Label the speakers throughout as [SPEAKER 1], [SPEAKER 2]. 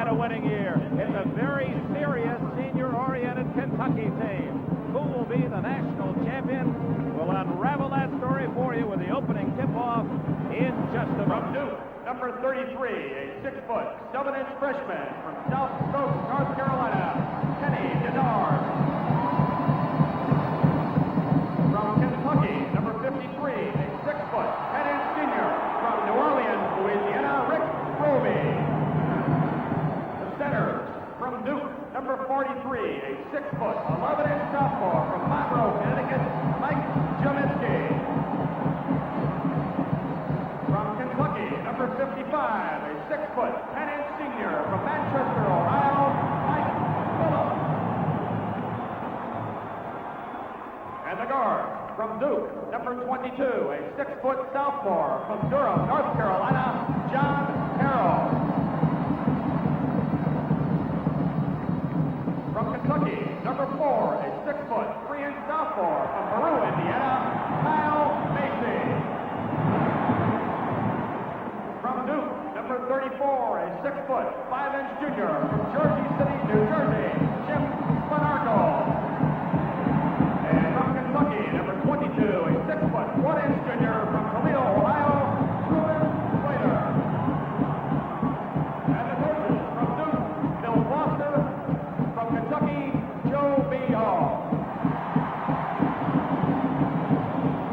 [SPEAKER 1] had a winning year. It's a very serious senior-oriented Kentucky team. Who will be the national champion? We'll unravel that story for you with the opening tip-off in just a moment.
[SPEAKER 2] From Duke, number 33, a 6-foot, 7-inch freshman from South Stokes, North Carolina, Kenny Denard. From Kentucky, number 53, a 6-foot, 10-inch senior from New Orleans, Louisiana, Rick Roby. The center, from Duke, number 43, a 6-foot, 11-inch sophomore from Monroe, Connecticut, Mike Jaminski. From Kentucky, number 55, a 6-foot, 10-inch senior from Manchester, Ohio, Mike Phillips. And the guard, from Duke, number 22, a 6-foot sophomore from Durham, North Carolina, John Harrell. From Kentucky, number 4, a 6-foot, 3-inch sophomore from Peru, Indiana, Kyle Macy. From Duke, number 34, a 6-foot, 5-inch junior from Jersey City, New Jersey, Jim Spanarkel. And from Kentucky, number 22, a 6-foot, 1-inch junior from Toledo, Ohio, Truman Slater. And the coaches, from Duke, Bill Foster. From Kentucky, Joe B. Hall.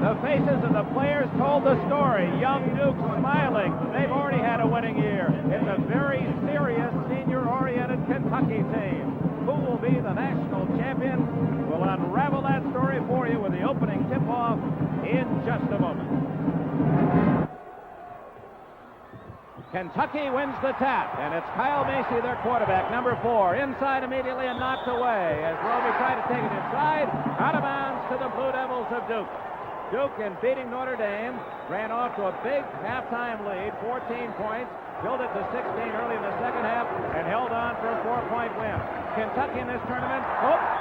[SPEAKER 1] The faces of the players told the story. Young Duke smiling. They've already had a winning year. It's a very serious senior-oriented Kentucky team. Who will be the national champion? We'll unravel that story for you with the opening tip-off in just a moment. Kentucky wins the tap, and it's Kyle Macy, their quarterback, number 4, inside immediately and knocked away as Roby tried to take it inside, out of bounds to the Blue Devils of Duke. Duke, in beating Notre Dame, ran off to a big halftime lead, 14 points, built it to 16 early in the second half, and held on for a 4-point win. Kentucky in this tournament,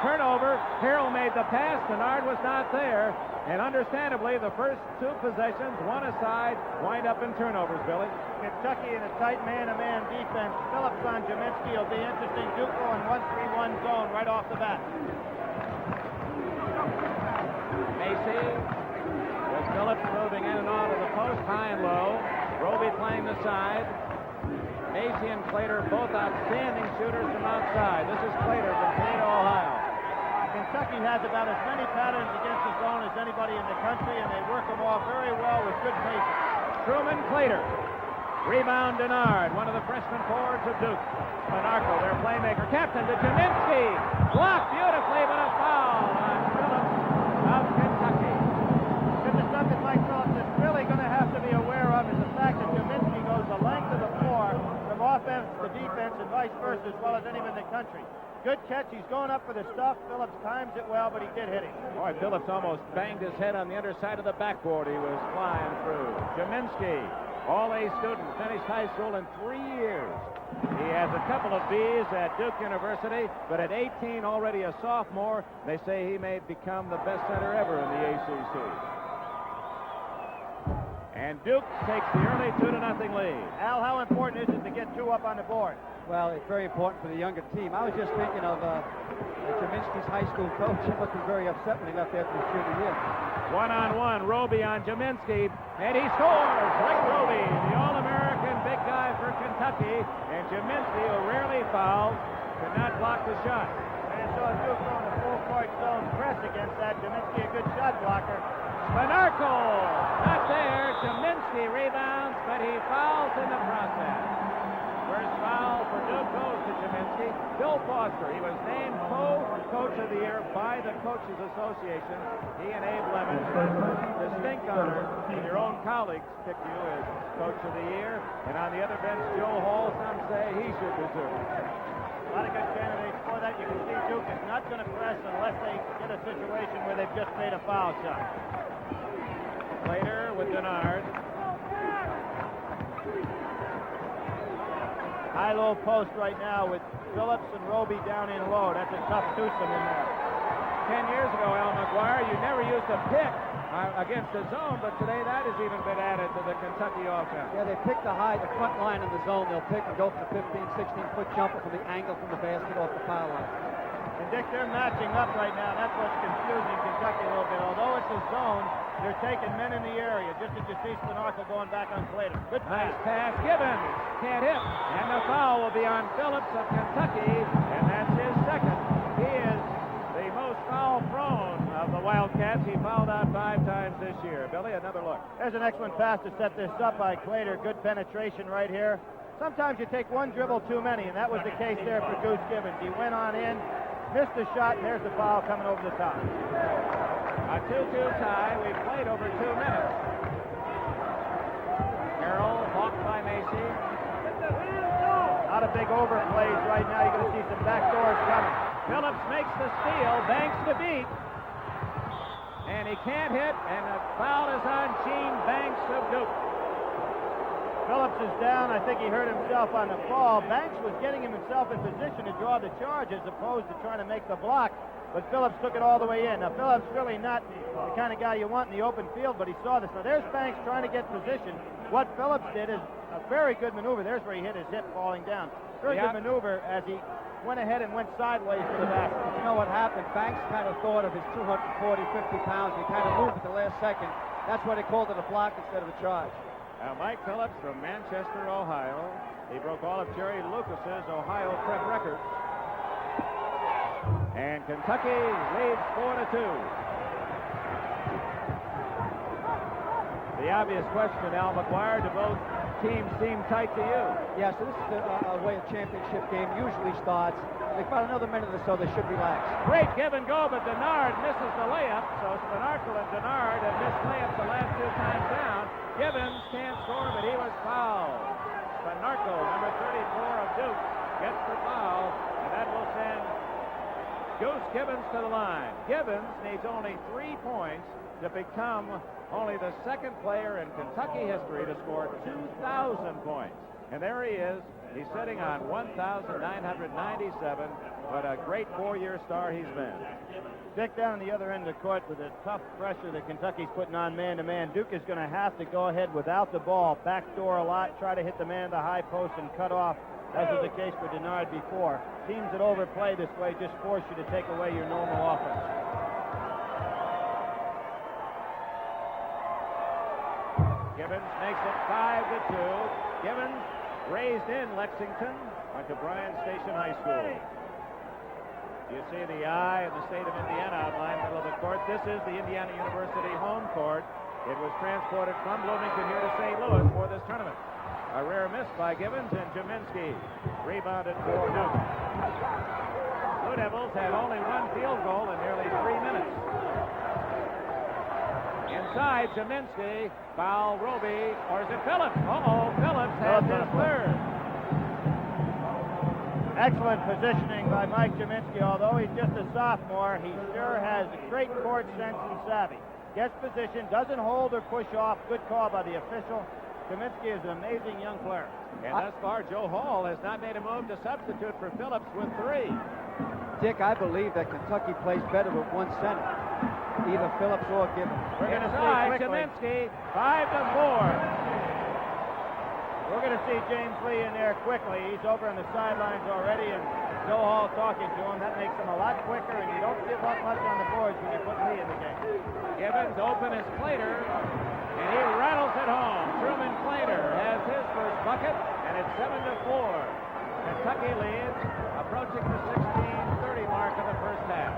[SPEAKER 1] turnover. Harrell made the pass. Denard was not there. And understandably, the first 2 possessions, one aside, wind up in turnovers, Billy.
[SPEAKER 3] Kentucky in a tight man-to-man defense. Phillips on Jaminski will be interesting. Duke going 1-3-1 zone right off the bat.
[SPEAKER 1] Macy with Phillips moving in and out of the post, high and low. Roby playing the side. Macy and Clater, both outstanding shooters from outside. This is Clater from Toledo, Ohio.
[SPEAKER 3] Kentucky has about as many patterns against the zone as anybody in the country, and they work them off very well with good pace.
[SPEAKER 1] Truman Clater. Rebound Denard, one of the freshman forwards of Duke. Monarco, their playmaker. Captain to Jaminski. Blocked beautifully, but a foul on Phillips of Kentucky.
[SPEAKER 3] This is something Mike Phillips is really going to have to be aware of, is the fact that Jaminski goes the length of the floor from offense to defense and vice versa as well as anyone in the country. Good catch. He's going up for the stuff. Phillips times it well, but he did hit him.
[SPEAKER 1] Boy, Phillips almost banged his head on the underside of the backboard. He was flying through. Jaminski, all-A student, finished high school in 3 years. He has a couple of B's at Duke University, but at 18, already a sophomore. They say he may become the best center ever in the ACC. And Duke takes the early 2-0 lead.
[SPEAKER 3] Al, how important is it to get 2 up on the board?
[SPEAKER 4] Well, it's very important for the younger team. I was just thinking of Jaminski's high school coach. He must be very upset when he left after his junior year.
[SPEAKER 1] 1-on-1, Roby on Jaminski, and he scores! Rick Roby, the All-American big guy for Kentucky, and Jaminski, who rarely fouls, could not block the shot.
[SPEAKER 3] And so Duke going a full-court zone press against that. Jaminski, a good shot blocker.
[SPEAKER 1] Monarco, not there. Jaminski rebounds, but he fouls in the process. First foul for Duke goes to Jaminski. Bill Foster, he was named co-coach of the year by the Coaches Association. He and Abe Lemons, distinct honor, and your own colleagues picked you as coach of the year. And on the other bench, Joe Hall, some say he should deserve it.
[SPEAKER 3] A lot of good candidates for that. You can see Duke is not going to press unless they get a situation where they've just made a foul shot.
[SPEAKER 1] Later with Denard.
[SPEAKER 3] High-low post right now with Phillips and Roby down in low. That's a tough twosome in there.
[SPEAKER 1] 10 years ago, Al McGuire, you never used a pick against the zone, but today that has even been added to the Kentucky offense.
[SPEAKER 4] Yeah, they pick the front line in the zone. They'll pick and go for the 15, 16-foot jumper from the angle from the basket off the foul line.
[SPEAKER 3] And Dick, they're matching up right now. That's what's confusing Kentucky a little bit. Although it's a zone, they're taking men in the area, just as you see Spinarco going back on Slater. Good
[SPEAKER 1] Nice
[SPEAKER 3] pass.
[SPEAKER 1] pass. Gibbons can't hit. And the foul will be on Phillips of Kentucky, and that's his second. He is the most foul-prone of the Wildcats. He fouled out 5 times this year. Billy, another look.
[SPEAKER 3] There's an excellent pass to set this up by Clater. Good penetration right here. Sometimes you take one dribble too many, and that was the case there for Goose Gibbons. He went on in, missed the shot, and there's the foul coming over the top.
[SPEAKER 1] A 2-2 tie. We've played over 2 minutes. Carroll blocked by Macy.
[SPEAKER 3] A lot of big overplays right now. You're going to see some backdoors coming.
[SPEAKER 1] Phillips makes the steal. Banks to beat. And he can't hit, and the foul is on Gene Banks of Duke.
[SPEAKER 3] Phillips is down. I think he hurt himself on the fall. Banks was getting himself in position to draw the charge as opposed to trying to make the block. But Phillips took it all the way in. Now, Phillips really not the kind of guy you want in the open field, but he saw this. Now, there's Banks trying to get position. What Phillips did is a very good maneuver. There's where he hit his hip falling down. Very good maneuver as he went ahead and went sideways to the basket.
[SPEAKER 4] You know what happened? Banks kind of thought of his 240, 50 pounds. He kind of moved at the last second. That's why they called it a block instead of a charge.
[SPEAKER 1] Now, Mike Phillips from Manchester, Ohio. He broke all of Jerry Lucas's Ohio prep records. And Kentucky leads 4-2. The obvious question, Al McGuire, do both teams seem tight to you?
[SPEAKER 4] Yeah, so this is the way a championship game usually starts. If about another minute or so, they should relax.
[SPEAKER 1] Great give and go, but Denard misses the layup. So Spinarco and Denard have missed layups the last 2 times down. Gibbons can't score, but he was fouled. Spinarco, number 34 of Duke, gets the foul, and that will send Goose Gibbons to the line. Gibbons needs only 3 points to become only the second player in Kentucky history to score 2,000 points. And there he is. He's sitting on 1,997. What a great 4-year star he's been.
[SPEAKER 3] Dick, down on the other end of the court with the tough pressure that Kentucky's putting on man-to-man, Duke is going to have to go ahead without the ball, backdoor a lot, try to hit the man at the high post and cut off, as was the case for Denard before. Teams that overplay this way just force you to take away your normal offense.
[SPEAKER 1] Gibbons makes it 5-2. Gibbons raised in Lexington, went to Bryan Station High School. You see the I in the state of Indiana outlined middle of the court. This is the Indiana University home court. It was transported from Bloomington here to St. Louis for this tournament. A rare miss by Gibbons, and Jaminski rebounded for Duke. Blue Devils had only 1 field goal in nearly 3 minutes. Inside, Jaminski, foul Roby, or is it Phillips? Phillips has his third.
[SPEAKER 3] Excellent positioning by Mike Jaminski. Although he's just a sophomore, he sure has great court sense and savvy. Gets position, doesn't hold or push off. Good call by the official. Jaminski is an amazing young player.
[SPEAKER 1] And thus far, Joe Hall has not made a move to substitute for Phillips with 3.
[SPEAKER 4] Dick, I believe that Kentucky plays better with 1 center, either Phillips or Gibbons.
[SPEAKER 3] We're going to see
[SPEAKER 1] Jaminski, 5-4.
[SPEAKER 3] We're going to see James Lee in there quickly. He's over on the sidelines already, and Joe Hall talking to him. That makes him a lot quicker, and you don't give up much on the boards when you put Lee in the game.
[SPEAKER 1] Gibbons open as Clater, and he rattles it home. Truman Clater has his first bucket, and it's 7-4. Kentucky leads, approaching the 16:30 mark of the first half.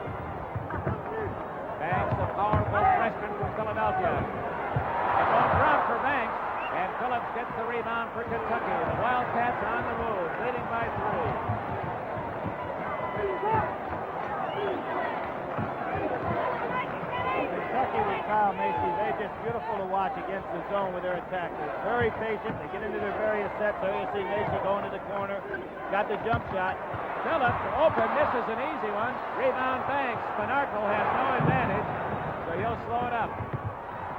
[SPEAKER 1] Banks, a powerful freshman from Philadelphia. It won't drop for Banks. And Phillips gets the rebound for Kentucky. The Wildcats on the move, leading by 3.
[SPEAKER 3] Kentucky with Kyle Macy, they're just beautiful to watch against the zone with their attack. They're very patient. They get into their various sets. So you see Macy going to the corner. Got the jump shot.
[SPEAKER 1] Phillips open. This is an easy one. Rebound Banks. Spinarco has no advantage, so he'll slow it up.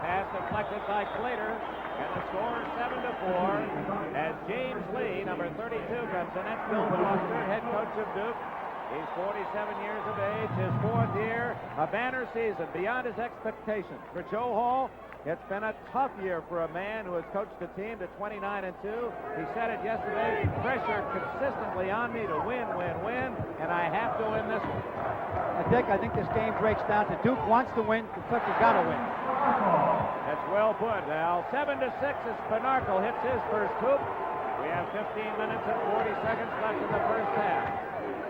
[SPEAKER 1] Pass deflected by Clater. And the score is 7-4 as James Lee, number 32, comes in. That's Bill Foster, head coach of Duke. He's 47 years of age, his fourth year, a banner season beyond his expectations. For Joe Hall, it's been a tough year for a man who has coached the team to 29-2. He said it yesterday, pressure consistently on me to win, and I have to win this one.
[SPEAKER 4] Dick, I think this game breaks down to Duke wants to win, Kentucky got to win.
[SPEAKER 1] That's well put, Al. 7-6 as Spanarkel hits his first hoop. We have 15 minutes and 40 seconds left in the first half.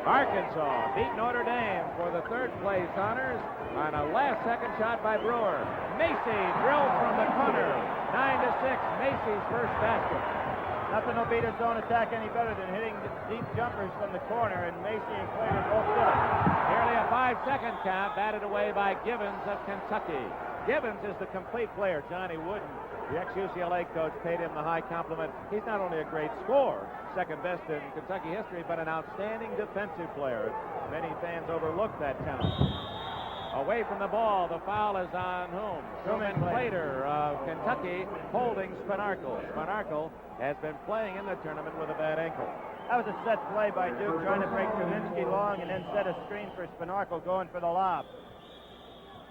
[SPEAKER 1] Arkansas beat Notre Dame for the third place honors on a last-second shot by Brewer. Macy drills from the corner. 9-6, Macy's first basket.
[SPEAKER 3] Nothing will beat a zone attack any better than hitting deep jumpers from the corner, and Macy and Clayton both did it.
[SPEAKER 1] Nearly a 5-second count, batted away by Givens of Kentucky. Givens is the complete player. Johnny Wooden, the ex-UCLA coach, paid him the high compliment. He's not only a great scorer, second best in Kentucky history, but an outstanding defensive player. Many fans overlook that talent. Away from the ball, the foul is on whom? Truman Claytor of Kentucky holding Spanarkel. Spanarkel has been playing in the tournament with a bad ankle.
[SPEAKER 3] That was a set play by Duke, trying to break Truminski long and then set a screen for Spanarkel going for the lob.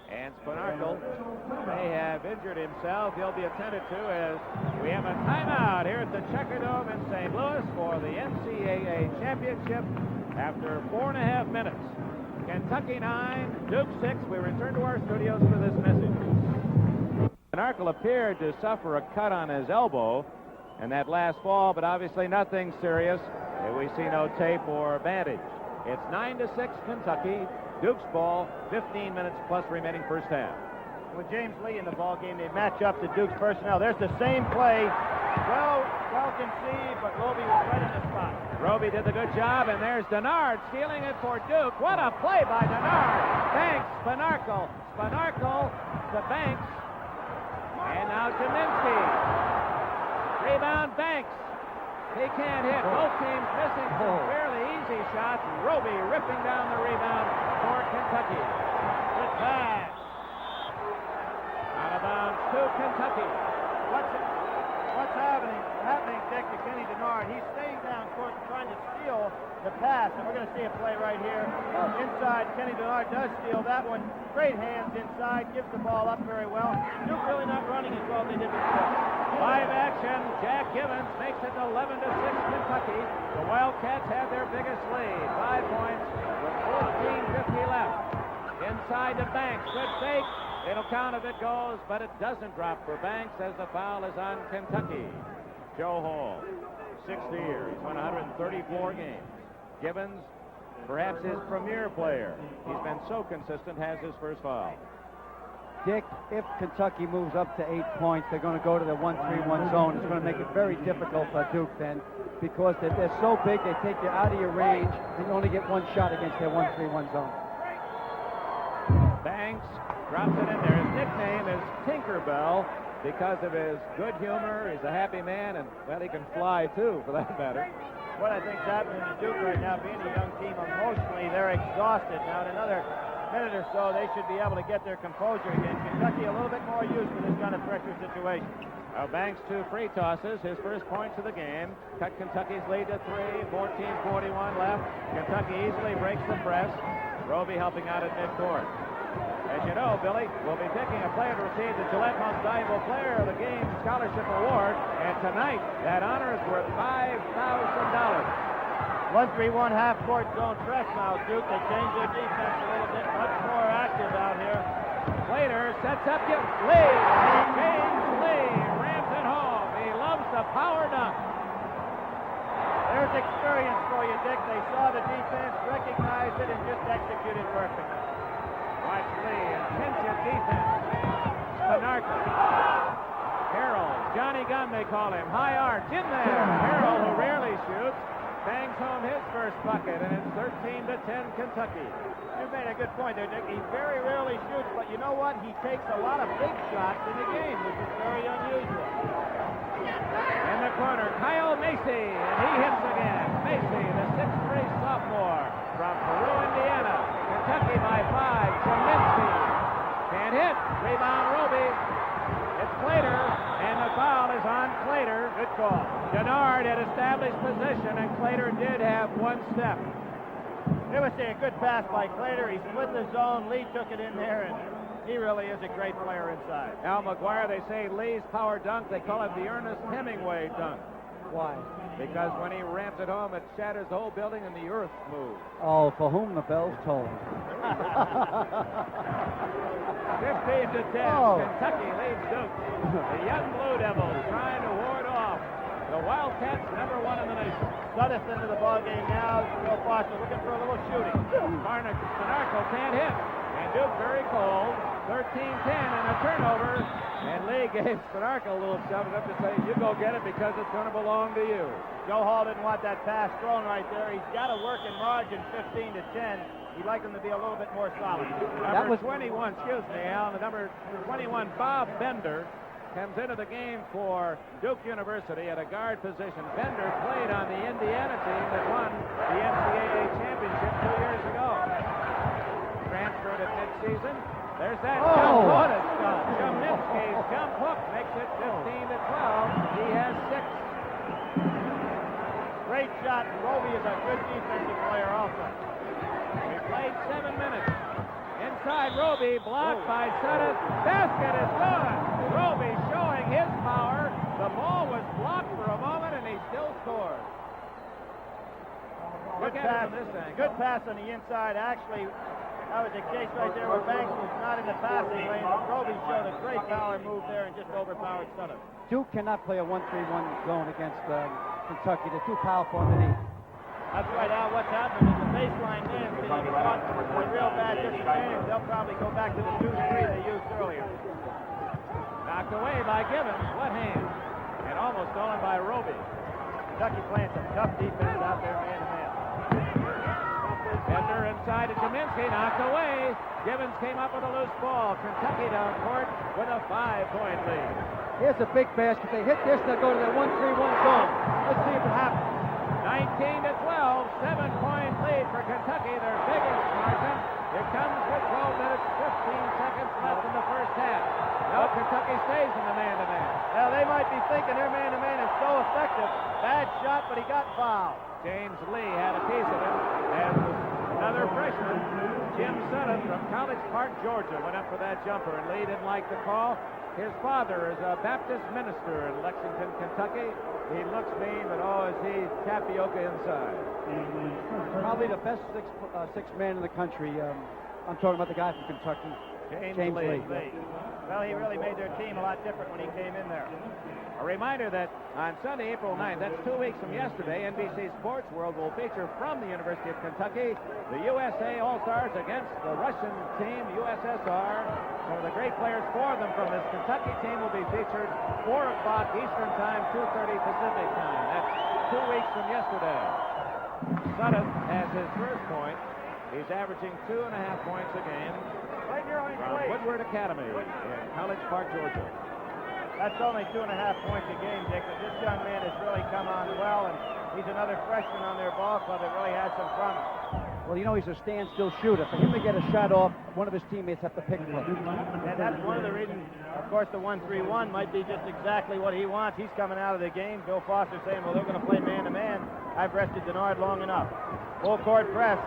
[SPEAKER 1] And Spanarkel may have injured himself. He'll be attended to as we have a timeout here at the Checker Dome in St. Louis for the NCAA Championship after 4.5 minutes. Kentucky 9, Duke 6. We return to our studios for this message. Spanarkel appeared to suffer a cut on his elbow in that last fall, but obviously nothing serious. We see no tape or bandage. It's 9-6 Kentucky. Duke's ball, 15 minutes plus remaining first half.
[SPEAKER 3] With James Lee in the ball game, they match up to Duke's personnel. There's the same play. Well conceived, but Roby was right in the spot.
[SPEAKER 1] Roby did the good job, and there's Denard stealing it for Duke. What a play by Denard. Banks, Spanarkel. Spanarkel to Banks. And now Jaminski. Rebound, Banks. He can't hit. Both teams missing some fairly easy shots. Roby ripping down the rebound for Kentucky. Good pass. Out of bounds to Kentucky.
[SPEAKER 3] What's happening, Dick, to Kenny Denard? He's staying down court trying to steal the pass, and we're going to see a play right here. Inside, Kenny Denard does steal that one. Great hands inside, gives the ball up very well. Duke really not running as well as they did before.
[SPEAKER 1] Live action. Jack Givens makes it 11-6 Kentucky. The Wildcats have their biggest lead. 5 points with 14:50 left. Inside to Banks. Good fake. It'll count if it goes, but it doesn't drop for Banks as the foul is on Kentucky. Joe Hall, 60 years. He's won 134 games. Givens, perhaps his premier player. He's been so consistent, has his first foul.
[SPEAKER 4] Dick, if Kentucky moves up to 8 points, they're going to go to the 1-3-1 zone. It's going to make it very difficult for Duke then, because they're so big, they take you out of your range, and you only get one shot against their 1-3-1 zone.
[SPEAKER 1] Banks drops it in there. His nickname is Tinkerbell because of his good humor. He's a happy man, and, well, he can fly, too, for that matter.
[SPEAKER 3] What I think's happening to Duke right now, being a young team, emotionally, they're exhausted. Now, in another minute or so, they should be able to get their composure again. Kentucky a little bit more used to this kind of pressure situation.
[SPEAKER 1] Banks 2 free tosses, his first points of the game. Cut Kentucky's lead to 3, 14:41 left. Kentucky easily breaks the press. Roby helping out at midcourt. As you know, Billy, we'll be picking a player to receive the Gillette Most Valuable Player of the Game Scholarship Award, and tonight that honor is worth $5,000.
[SPEAKER 3] 1-3-1 half-court zone press now, Duke. They changed their defense a little bit, much more active out here.
[SPEAKER 1] Slater sets up Lee. James Lee rams it home. He loves the power dunk.
[SPEAKER 3] There's experience for you, Dick. They saw the defense, recognized it, and just executed perfectly.
[SPEAKER 1] Watch Lee, intensive defense. Spanarkel. Harrell, Johnny Gunn they call him. High arch in there. Harrell, who rarely shoots, bangs home his first bucket, and it's 13-10 Kentucky.
[SPEAKER 3] You made a good point there, Dick. He very rarely shoots, but you know what? He takes a lot of big shots in the game, which is very unusual.
[SPEAKER 1] In the corner, Kyle Macy, and he hits again. Macy, the 6'3" sophomore from Peru, Indiana. Kentucky by 5. Jaminski can't hit. Rebound, Roby. It's Claytor, and the foul is on Claytor.
[SPEAKER 3] Good call.
[SPEAKER 1] Denard had established position, and Claytor did have one step.
[SPEAKER 3] It was a good pass by Clater. He split the zone. Lee took it in there, and he really is a great player inside.
[SPEAKER 1] Al McGuire, they say Lee's power dunk, they call it the Ernest Hemingway dunk.
[SPEAKER 4] Why?
[SPEAKER 1] Because when he rams it home, it shatters the whole building and the earth moves.
[SPEAKER 4] Oh, for whom the bell's tolled.
[SPEAKER 1] 15-10,
[SPEAKER 4] Oh.
[SPEAKER 1] Kentucky leads Duke. The young Blue Devils trying to ward off the Wildcats, #1 in the nation.
[SPEAKER 3] Suddath into the ball game now. Bill Foster looking for a little shooting.
[SPEAKER 1] Sinarco can't hit. And Duke very cold. 13-10 and a turnover. And Lee gave Sinarco a little shove up to say, you go get it because it's going to belong to you.
[SPEAKER 3] Joe Hall didn't want that pass thrown right there. He's got a working margin, 15-10. He'd like them to be a little bit more solid.
[SPEAKER 1] Number 21, excuse me, Al. The number 21, Bob Bender, comes into the game for Duke University at a guard position. Bender played on the Indiana team that won the NCAA championship 2 years ago. Transferred at midseason. There's that jump hook. Cheminsky's jump hook makes it 15-12. He has 6.
[SPEAKER 3] Great shot. Roby is a good defensive player also.
[SPEAKER 1] He played 7 minutes. Inside Roby, blocked by Suddath. Basket is good. Roby showing his power. The ball was blocked for a moment, and he still scores.
[SPEAKER 3] Good pass. Good pass on the inside. Actually, that was a case right there where Banks was not in the passing lane. Roby showed a great power move there and just overpowered Suddath.
[SPEAKER 4] Duke cannot play a 1-3-1 zone against Kentucky. They're too powerful underneath.
[SPEAKER 3] That's right, Al. What's happening is the baseline man is getting caught with a real bad disadvantage. They'll probably go back to the 2-3 they used earlier.
[SPEAKER 1] Knocked away by Gibbons. What hand? And almost stolen by Roby.
[SPEAKER 3] Kentucky playing some tough defense out there, man-to-man.
[SPEAKER 1] Bender inside to Cheminsky, knocked away. Gibbons came up with a loose ball. Kentucky down court with a 5-point lead.
[SPEAKER 4] Here's a big basket. They hit this, they'll go to the 1-3-1 zone. Let's see if it happens.
[SPEAKER 1] 19-12, 7-point lead for Kentucky, their biggest margin. It comes with 12 minutes, 15 seconds left in the first half. Now Kentucky stays in the man-to-man.
[SPEAKER 3] Well, they might be thinking their man-to-man is so effective. Bad shot, but he got fouled.
[SPEAKER 1] James Lee had a piece of it, and another freshman, Jim Suddath from College Park, Georgia, went up for that jumper, and Lee didn't like the call. His father is a Baptist minister in Lexington, Kentucky. He looks mean, but oh, is he tapioca inside.
[SPEAKER 4] Probably the best six man in the country. I'm talking about the guy from Kentucky, James Lee.
[SPEAKER 3] Well, he really made their team a lot different when he came in there.
[SPEAKER 1] A reminder that on Sunday, April 9th, that's 2 weeks from yesterday, NBC Sports World will feature from the University of Kentucky the USA All-Stars against the Russian team, USSR. Some of the great players for them from this Kentucky team will be featured 4 o'clock Eastern Time, 2:30 Pacific Time. That's 2 weeks from yesterday. Suddath has his first point. He's averaging 2.5 points a game from Woodward Academy in College Park, Georgia.
[SPEAKER 3] That's only 2.5 points a game, Dick, but this young man has really come on well, and he's another freshman on their ball club that really has some promise.
[SPEAKER 4] Well, you know, he's a standstill shooter. For him to get a shot off, one of his teammates have to pick him up.
[SPEAKER 3] And that's one of the reasons, of course, the 1-3-1 might be just exactly what he wants. He's coming out of the game. Bill Foster saying, well, they're going to play man-to-man. I've rested Denard long enough. Full court press.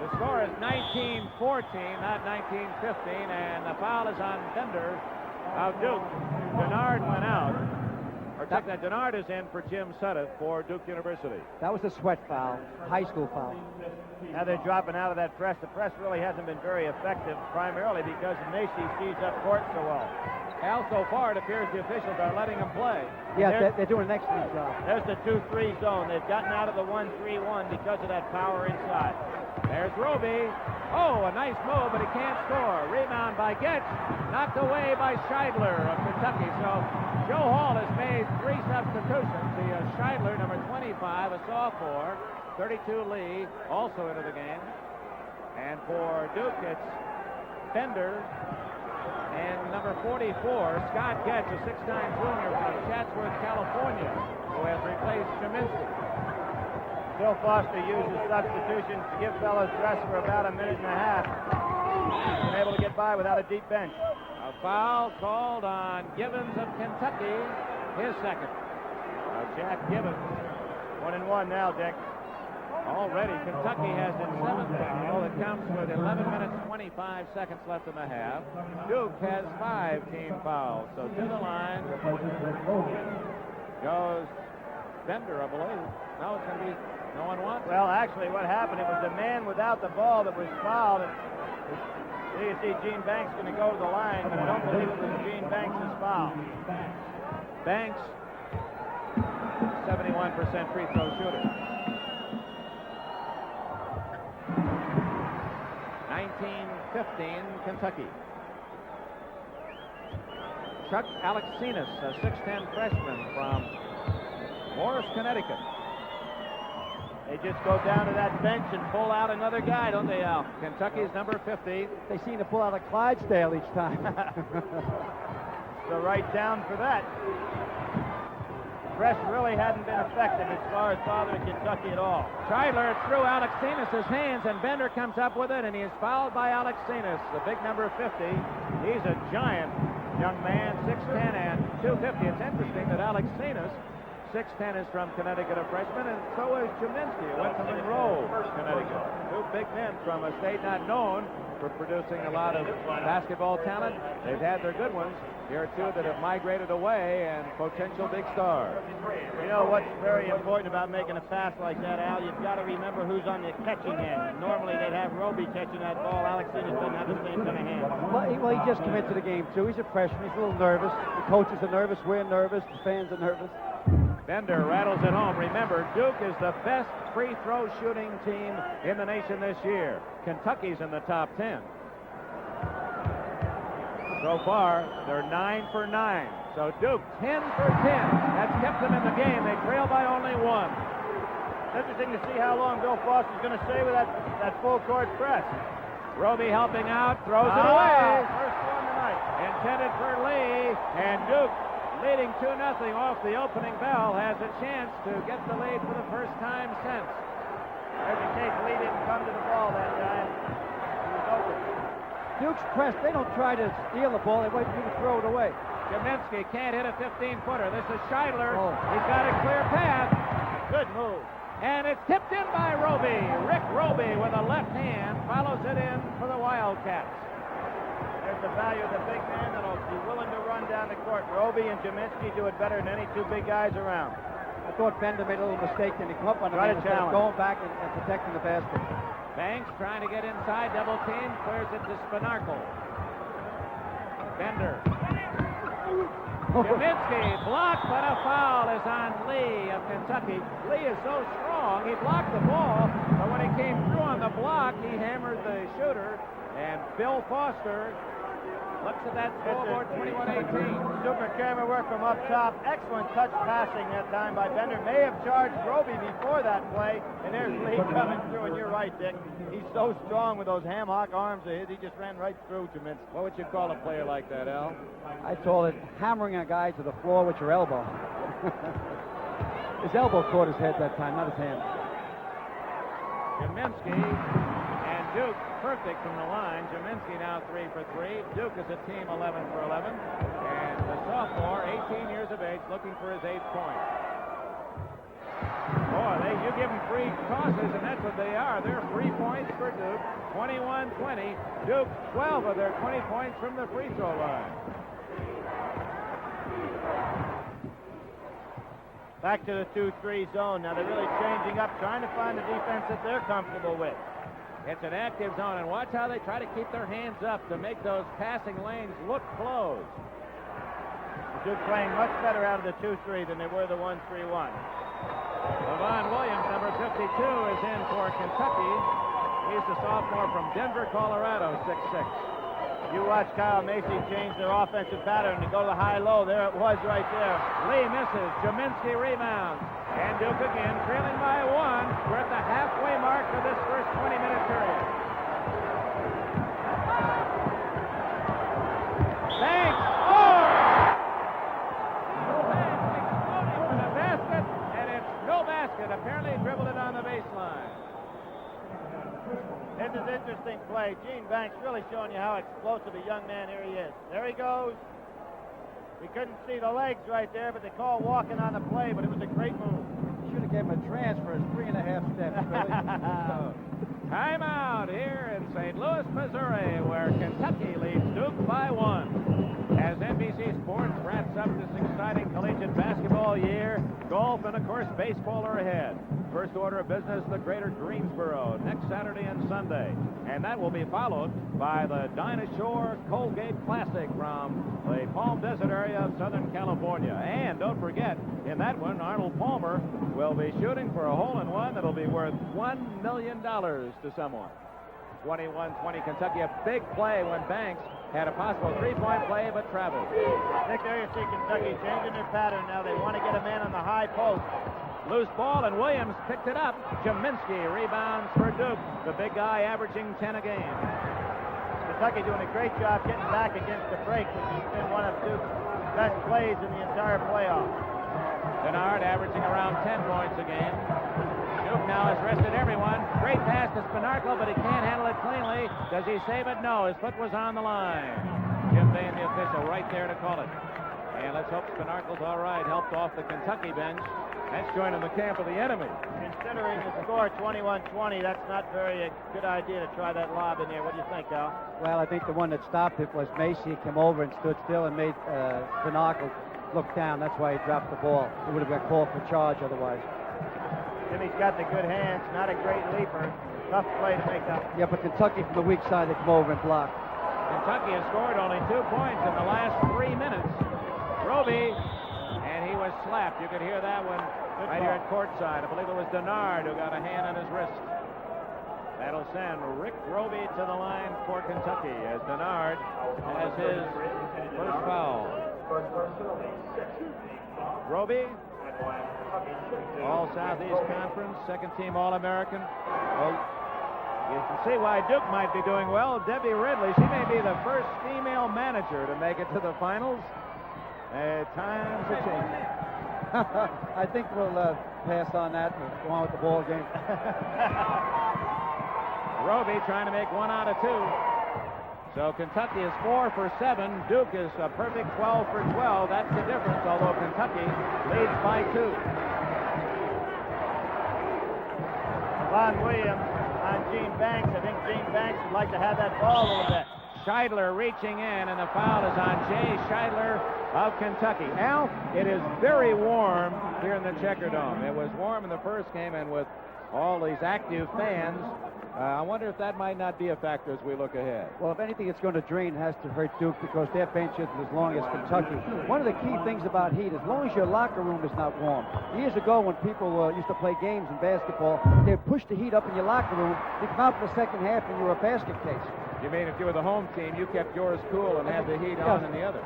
[SPEAKER 1] The score is 19-14, not 19-15, and the foul is on Bender of Duke. Denard went out. Denard is in for Jim Suddath for Duke University.
[SPEAKER 4] That was a sweat foul, high school foul.
[SPEAKER 3] Now they're dropping out of that press. The press really hasn't been very effective, primarily because Macy sees up court so well.
[SPEAKER 1] Al, so far it appears the officials are letting him play.
[SPEAKER 4] Yeah, they're doing an excellent job.
[SPEAKER 3] There's the 2-3 zone. They've gotten out of the 1-3-1 because of that power inside.
[SPEAKER 1] There's Roby. Oh, a nice move, but he can't score. Rebound by Getch. Knocked away by Scheidler of Kentucky. So Joe Hall has made 3 substitutions. The Scheidler, number 25, a sophomore. 32 Lee, also into the game. And for Duke, it's Bender. And number 44, Scott Getch, a 6'9" junior from Chatsworth, California, who has replaced Cheminsky.
[SPEAKER 3] Bill Foster uses substitutions to give fellows rest for about a minute and a half. He's been able to get by without a deep bench.
[SPEAKER 1] A foul called on Gibbons of Kentucky, his second. Jack Gibbons.
[SPEAKER 3] 1-1 now, Dick.
[SPEAKER 1] Already, Kentucky has in seventh. Oh, it counts with 11 minutes, 25 seconds left in the half. Duke has 5 team fouls. So to the line goes Bender, I believe. No, it's going to be no one wants.
[SPEAKER 3] Well, actually, what happened, it was the man without the ball that was fouled. You see Gene Banks going to go to the line, but I don't believe it was Gene Banks' foul.
[SPEAKER 1] Banks, 71% free throw shooter. 19-15, Kentucky. Chuck Alexinas, a 6'10 freshman from Morris, Connecticut.
[SPEAKER 3] They just go down to that bench and pull out another guy, don't they, Al?
[SPEAKER 1] Kentucky's number 50.
[SPEAKER 4] They seem to pull out a Clydesdale each time.
[SPEAKER 3] So right down for that. Press really hadn't been effective as far as bothering Kentucky at all.
[SPEAKER 1] Scheidler threw Alexinas' hands, and Bender comes up with it, and he is fouled by Alexinas, the big number 50. He's a giant young man, 6'10 and 250. It's interesting that Alexinas, 6'10", is from Connecticut, a freshman, and so is Jaminsky, who went to Monroe, Connecticut. 2 big men from a state not known for producing a lot of basketball talent. They've had their good ones. Here are 2 that have migrated away and potential big stars.
[SPEAKER 3] You know what's very important about making a pass like that, Al? You've got to remember who's on the catching end. Normally they'd have Roby catching that ball. Alexinas doesn't have the same kind of hand.
[SPEAKER 4] Well, he just came into the game, too. He's a freshman. He's a little nervous. The coaches are nervous. We're nervous. The fans are nervous.
[SPEAKER 1] Bender rattles it home. Remember, Duke is the best free throw shooting team in the nation this year. Kentucky's in the top 10. So far, they're 9 for 9. So Duke 10 for 10. That's kept them in the game. They trail by only 1.
[SPEAKER 3] It's interesting to see how long Bill Foster's going to stay with that full court press.
[SPEAKER 1] Roby helping out, throws it away.
[SPEAKER 3] First one tonight.
[SPEAKER 1] Intended for Lee, and Duke, leading 2-0 off the opening bell, has a chance to get the lead for the first time since.
[SPEAKER 3] There's a case Lee didn't come to the ball that time. He was open.
[SPEAKER 4] Duke's press, they don't try to steal the ball. They wait for you to throw it away.
[SPEAKER 1] Jaminsky can't hit a 15-footer. This is Scheidler.
[SPEAKER 4] Oh.
[SPEAKER 1] He's got a clear path.
[SPEAKER 3] Good move.
[SPEAKER 1] And it's tipped in by Roby. Rick Roby with a left hand follows it in for the Wildcats.
[SPEAKER 3] There's the value of the big man that'll be willing to run down the court. Roby and Jaminsky do it better than any 2 big guys around.
[SPEAKER 4] I thought Bender made a little mistake and he come up on the
[SPEAKER 3] Try to
[SPEAKER 4] man instead of
[SPEAKER 3] challenge.
[SPEAKER 4] going back and protecting the basket.
[SPEAKER 1] Banks trying to get inside, double team, clears it to Spinarkle. Bender. Jaminsky blocked, but a foul is on Lee of Kentucky. Lee is so strong, he blocked the ball, but when he came through on the block, he hammered the shooter, and Bill Foster looks at that scoreboard, 21-18.
[SPEAKER 3] Super camera work from up top. Excellent touch passing that time by Bender. May have charged Roby before that play, and there's Lee coming through, and you're right, Dick. He's so strong with those ham hock arms of his, he just ran right through Jaminsky.
[SPEAKER 1] What would you call a player like that, Al?
[SPEAKER 4] I call it hammering a guy to the floor with your elbow. His elbow caught his head that time, not his hand.
[SPEAKER 1] Jaminsky and Duke perfect from the line. Jaminsky now 3 for 3. Duke is a team 11 for 11. And the sophomore, 18 years of age, looking for his 8th point. Boy, you give them free tosses, and that's what they are. They're free points for Duke. 21-20. Duke, 12 of their 20 points from the free throw line.
[SPEAKER 3] Back to the 2-3 zone. Now they're really changing up, trying to find the defense that they're comfortable with.
[SPEAKER 1] It's an active zone, and watch how they try to keep their hands up to make those passing lanes look closed.
[SPEAKER 3] Duke playing much better out of the 2-3 than they were the 1-3-1.
[SPEAKER 1] Levon Williams, number 52, is in for Kentucky. He's the sophomore from Denver, Colorado, 6'6".
[SPEAKER 3] You watch Kyle Macy change their offensive pattern to go to the high-low. There it was right there.
[SPEAKER 1] Lee misses. Jaminsky rebounds. And Duke again, trailing by 1. We're at the halfway mark of this first 20-minute period. Banks! Oh! Banks exploding for the basket, and it's no basket. Apparently dribbled it on the baseline.
[SPEAKER 3] This is an interesting play. Gene Banks really showing you how explosive a young man here he is. There he goes. We couldn't see the legs right there, but they call walking on the play, but it was a great move.
[SPEAKER 4] should have given him a transfer. It's 3.5 steps, Billy.
[SPEAKER 1] Timeout here in St. Louis, Missouri, where Kentucky leads Duke by 1. As NBC Sports wraps up this exciting collegiate basketball year, golf and, of course, baseball are ahead. First order of business, the Greater Greensboro, next Saturday and Sunday. And that will be followed by the Dinah Shore Colgate Classic from the Palm Desert area of Southern California. And don't forget, in that one, Arnold Palmer will be shooting for a hole-in-one that'll be worth $1 million to someone. 21-20 Kentucky, a big play when Banks had a possible three-point play but traveled.
[SPEAKER 3] Nick, there you see Kentucky changing their pattern now. They want to get a man on the high post.
[SPEAKER 1] Loose ball, and Williams picked it up. Jaminski rebounds for Duke, the big guy averaging 10 a game.
[SPEAKER 3] Kentucky doing a great job getting back against the break, which has been one of Duke's best plays in the entire playoff.
[SPEAKER 1] Denard averaging around 10 points a game. Duke now has rested everyone. Great pass to Spinarco, but he can't handle it cleanly. Does he save it? No, his foot was on the line. Jim Bain, the official, right there to call it. And let's hope Spinarco's all right, helped off the Kentucky bench. That's joining the camp of the enemy.
[SPEAKER 3] Considering the score 21-20, that's not very a good idea to try that lob in there. What do you think, Al?
[SPEAKER 4] Well, I think the one that stopped it was Macy. Came over and stood still and made Spinarco look down. That's why he dropped the ball. It would have been called for charge otherwise.
[SPEAKER 3] Jimmy's got the good hands, not a great leaper. Tough play to make that.
[SPEAKER 4] Yeah, but Kentucky from the weak side, they come over and block.
[SPEAKER 1] Kentucky has scored only 2 points in the last 3 minutes. Roby, and he was slapped. You could hear that one right here at courtside. I believe it was Denard who got a hand on his wrist. That'll send Rick Roby to the line for Kentucky as Denard has his first foul. Roby, All Southeast Conference, second-team All-American. Well, you can see why Duke might be doing well. Debbie Ridley, she may be the first female manager to make it to the finals. Times are changing.
[SPEAKER 4] I think we'll pass on that and go on with the ball game.
[SPEAKER 1] Roby trying to make 1 out of 2. So Kentucky is 4 for 7. Duke is a perfect 12 for 12. That's the difference, although Kentucky leads by 2.
[SPEAKER 3] Von Williams on Gene Banks. I think Gene Banks would like to have that ball a little bit.
[SPEAKER 1] Scheidler reaching in, and the foul is on Jay Scheidler of Kentucky. Al, it is very warm here in the Checker Dome. It was warm in the first game, and with all these active fans, I wonder if that might not be a factor as we look ahead.
[SPEAKER 4] Well, if anything, it's going to drain has to hurt Duke because their bench isn't as long as Kentucky. One of the key things about heat, as long as your locker room is not warm. Years ago, when people used to play games in basketball, they'd push the heat up in your locker room. You'd come out for the second half and you were a basket case.
[SPEAKER 1] You mean if you were the home team, you kept yours cool and had the heat on in the other?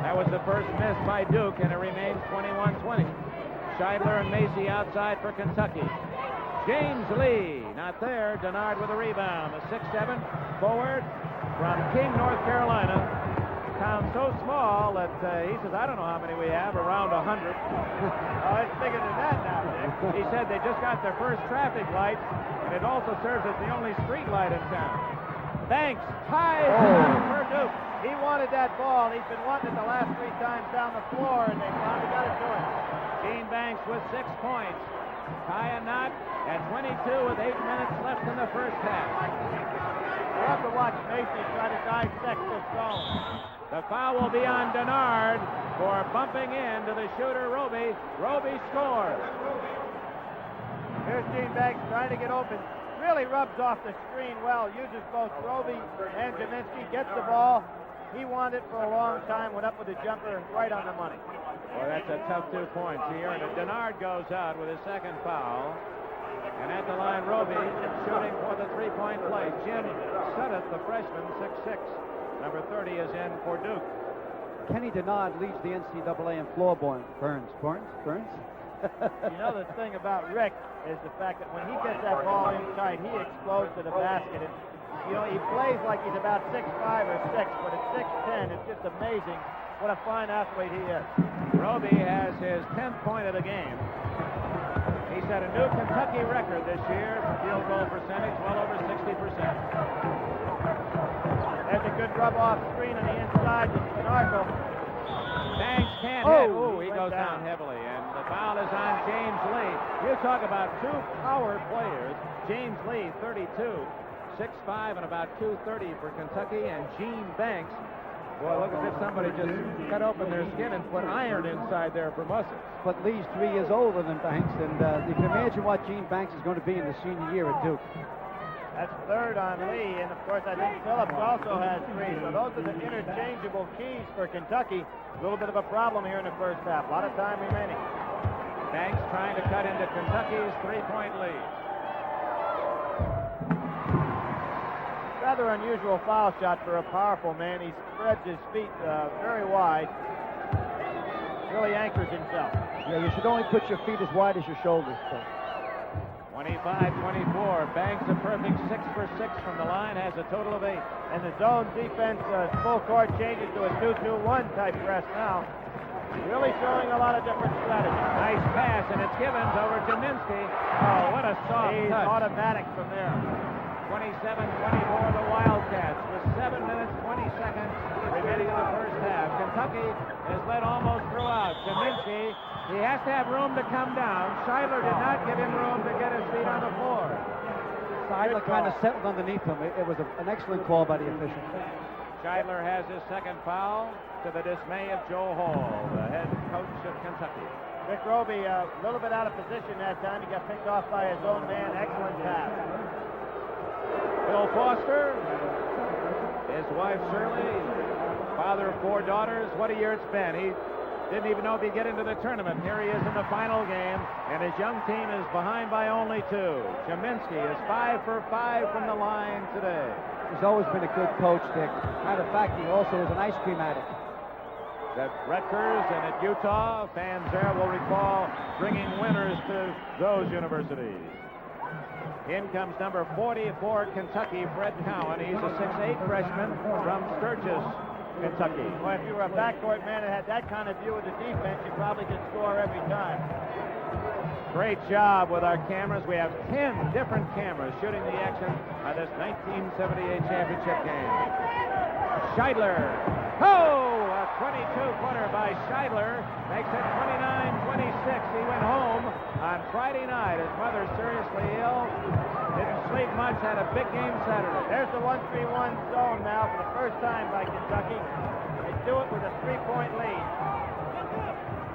[SPEAKER 1] That was the first miss by Duke, and it remains 21-20. Scheidler and Macy outside for Kentucky. James Lee, not there. Denard with a rebound. The 6'7" forward from King, North Carolina. Town so small that he says, I don't know how many we have, around 100.
[SPEAKER 3] Oh, it's bigger than that now, Dick.
[SPEAKER 1] He said they just got their first traffic light, and it also serves as the only street light in town. Banks ties for Duke.
[SPEAKER 3] He wanted that ball. He's been wanting it the last 3 times down the floor, and they finally got it to him.
[SPEAKER 1] Gene Banks with 6 points. Tie a knot at 22 with 8 minutes left in the first half.
[SPEAKER 3] We'll have to watch Macy try to dissect this zone.
[SPEAKER 1] The foul will be on Denard for bumping into the shooter, Roby. Roby scores.
[SPEAKER 3] Here's Gene Banks trying to get open. Really rubs off the screen well. Uses both Roby and Jaminski. Gets the ball. He wanted it for a long time. Went up with a jumper right on the money.
[SPEAKER 1] Well, that's a tough 2 points. He earned it. Denard goes out with his second foul. And at the line, Roby shooting for the 3-point play. Jim Sudduth, the freshman, 6'6". Number 30 is in for Duke.
[SPEAKER 4] Kenny Denard leads the NCAA in floor burns.
[SPEAKER 3] You know, the thing about Rick is the fact that when he gets that ball in tight, he explodes to the basket. And, you know, he plays like he's about 6'5" or 6, but at 6'10", it's just amazing what a fine athlete he is.
[SPEAKER 1] Roby has his 10th point of the game. He set a new Kentucky record this year for field goal percentage, well over 60%.
[SPEAKER 3] There's a good rub-off screen on the inside to Spinarco.
[SPEAKER 1] Banks can't hit.
[SPEAKER 3] Oh,
[SPEAKER 1] He goes down heavily. And The foul is on James Lee. You talk about two power players. James Lee, 32, 6'5", and about 230 for Kentucky, and Gene Banks. Boy, look as if somebody just cut open their skin and put iron inside there for muscles.
[SPEAKER 4] But Lee's 3 years older than Banks, and you can imagine what Gene Banks is going to be in the senior year at Duke.
[SPEAKER 3] That's third on Lee, and of course I think Phillips also has 3. So those are the interchangeable keys for Kentucky. A little bit of a problem here in the first half. A lot of time remaining.
[SPEAKER 1] Banks trying to cut into Kentucky's 3-point lead.
[SPEAKER 3] Rather unusual foul shot for a powerful man. He spreads his feet very wide. Really anchors himself.
[SPEAKER 4] Yeah, you should only put your feet as wide as your shoulders, Coach.
[SPEAKER 1] 25-24. Banks a perfect 6 for 6 from the line, has a total of 8.
[SPEAKER 3] And the zone defense full court changes to a 2-2-1 type press now. Really showing a lot of different strategies.
[SPEAKER 1] Nice pass, and it's Givens over Kaminsky. Oh, what a soft
[SPEAKER 3] He's
[SPEAKER 1] touch.
[SPEAKER 3] automatic from there.
[SPEAKER 1] 27-24 the Wildcats with 7 minutes 20 seconds remaining in the first half. Kentucky has led almost throughout. Kaminsky, he has to have room to come down. Scheidler did not give him room to get his feet on the floor.
[SPEAKER 4] Scheidler kind of settled underneath him. It was an excellent call by the official.
[SPEAKER 1] Scheidler has his second foul to the dismay of Joe Hall, the head coach of Kentucky.
[SPEAKER 3] Rick Roby a little bit out of position that time. He got picked off by his own man. Excellent pass.
[SPEAKER 1] Bill Foster, his wife Shirley, father of 4 daughters. What a year it's been. He didn't even know if he'd get into the tournament. Here he is in the final game, and his young team is behind by only 2. Kaminsky is 5 for 5 from the line today.
[SPEAKER 4] He's always been a good coach, Dick. Matter of fact, he also is an ice cream addict.
[SPEAKER 1] At Rutgers and at Utah, fans there will recall bringing winners to those universities. In comes number 40 for Kentucky, Fred Cowan. He's a 6'8 freshman from Sturgis, Kentucky.
[SPEAKER 3] Well, if you were a backcourt man that had that kind of view of the defense, you probably could score every time.
[SPEAKER 1] Great job with our cameras. We have 10 different cameras shooting the action of this 1978 championship game. Scheidler. Oh, a 22-footer by Scheidler makes it 29-26. He went home on Friday night. His mother seriously ill. Didn't sleep much. Had a big game Saturday.
[SPEAKER 3] There's the 1-3-1 zone now for the first time by Kentucky. They do it with a 3-point lead.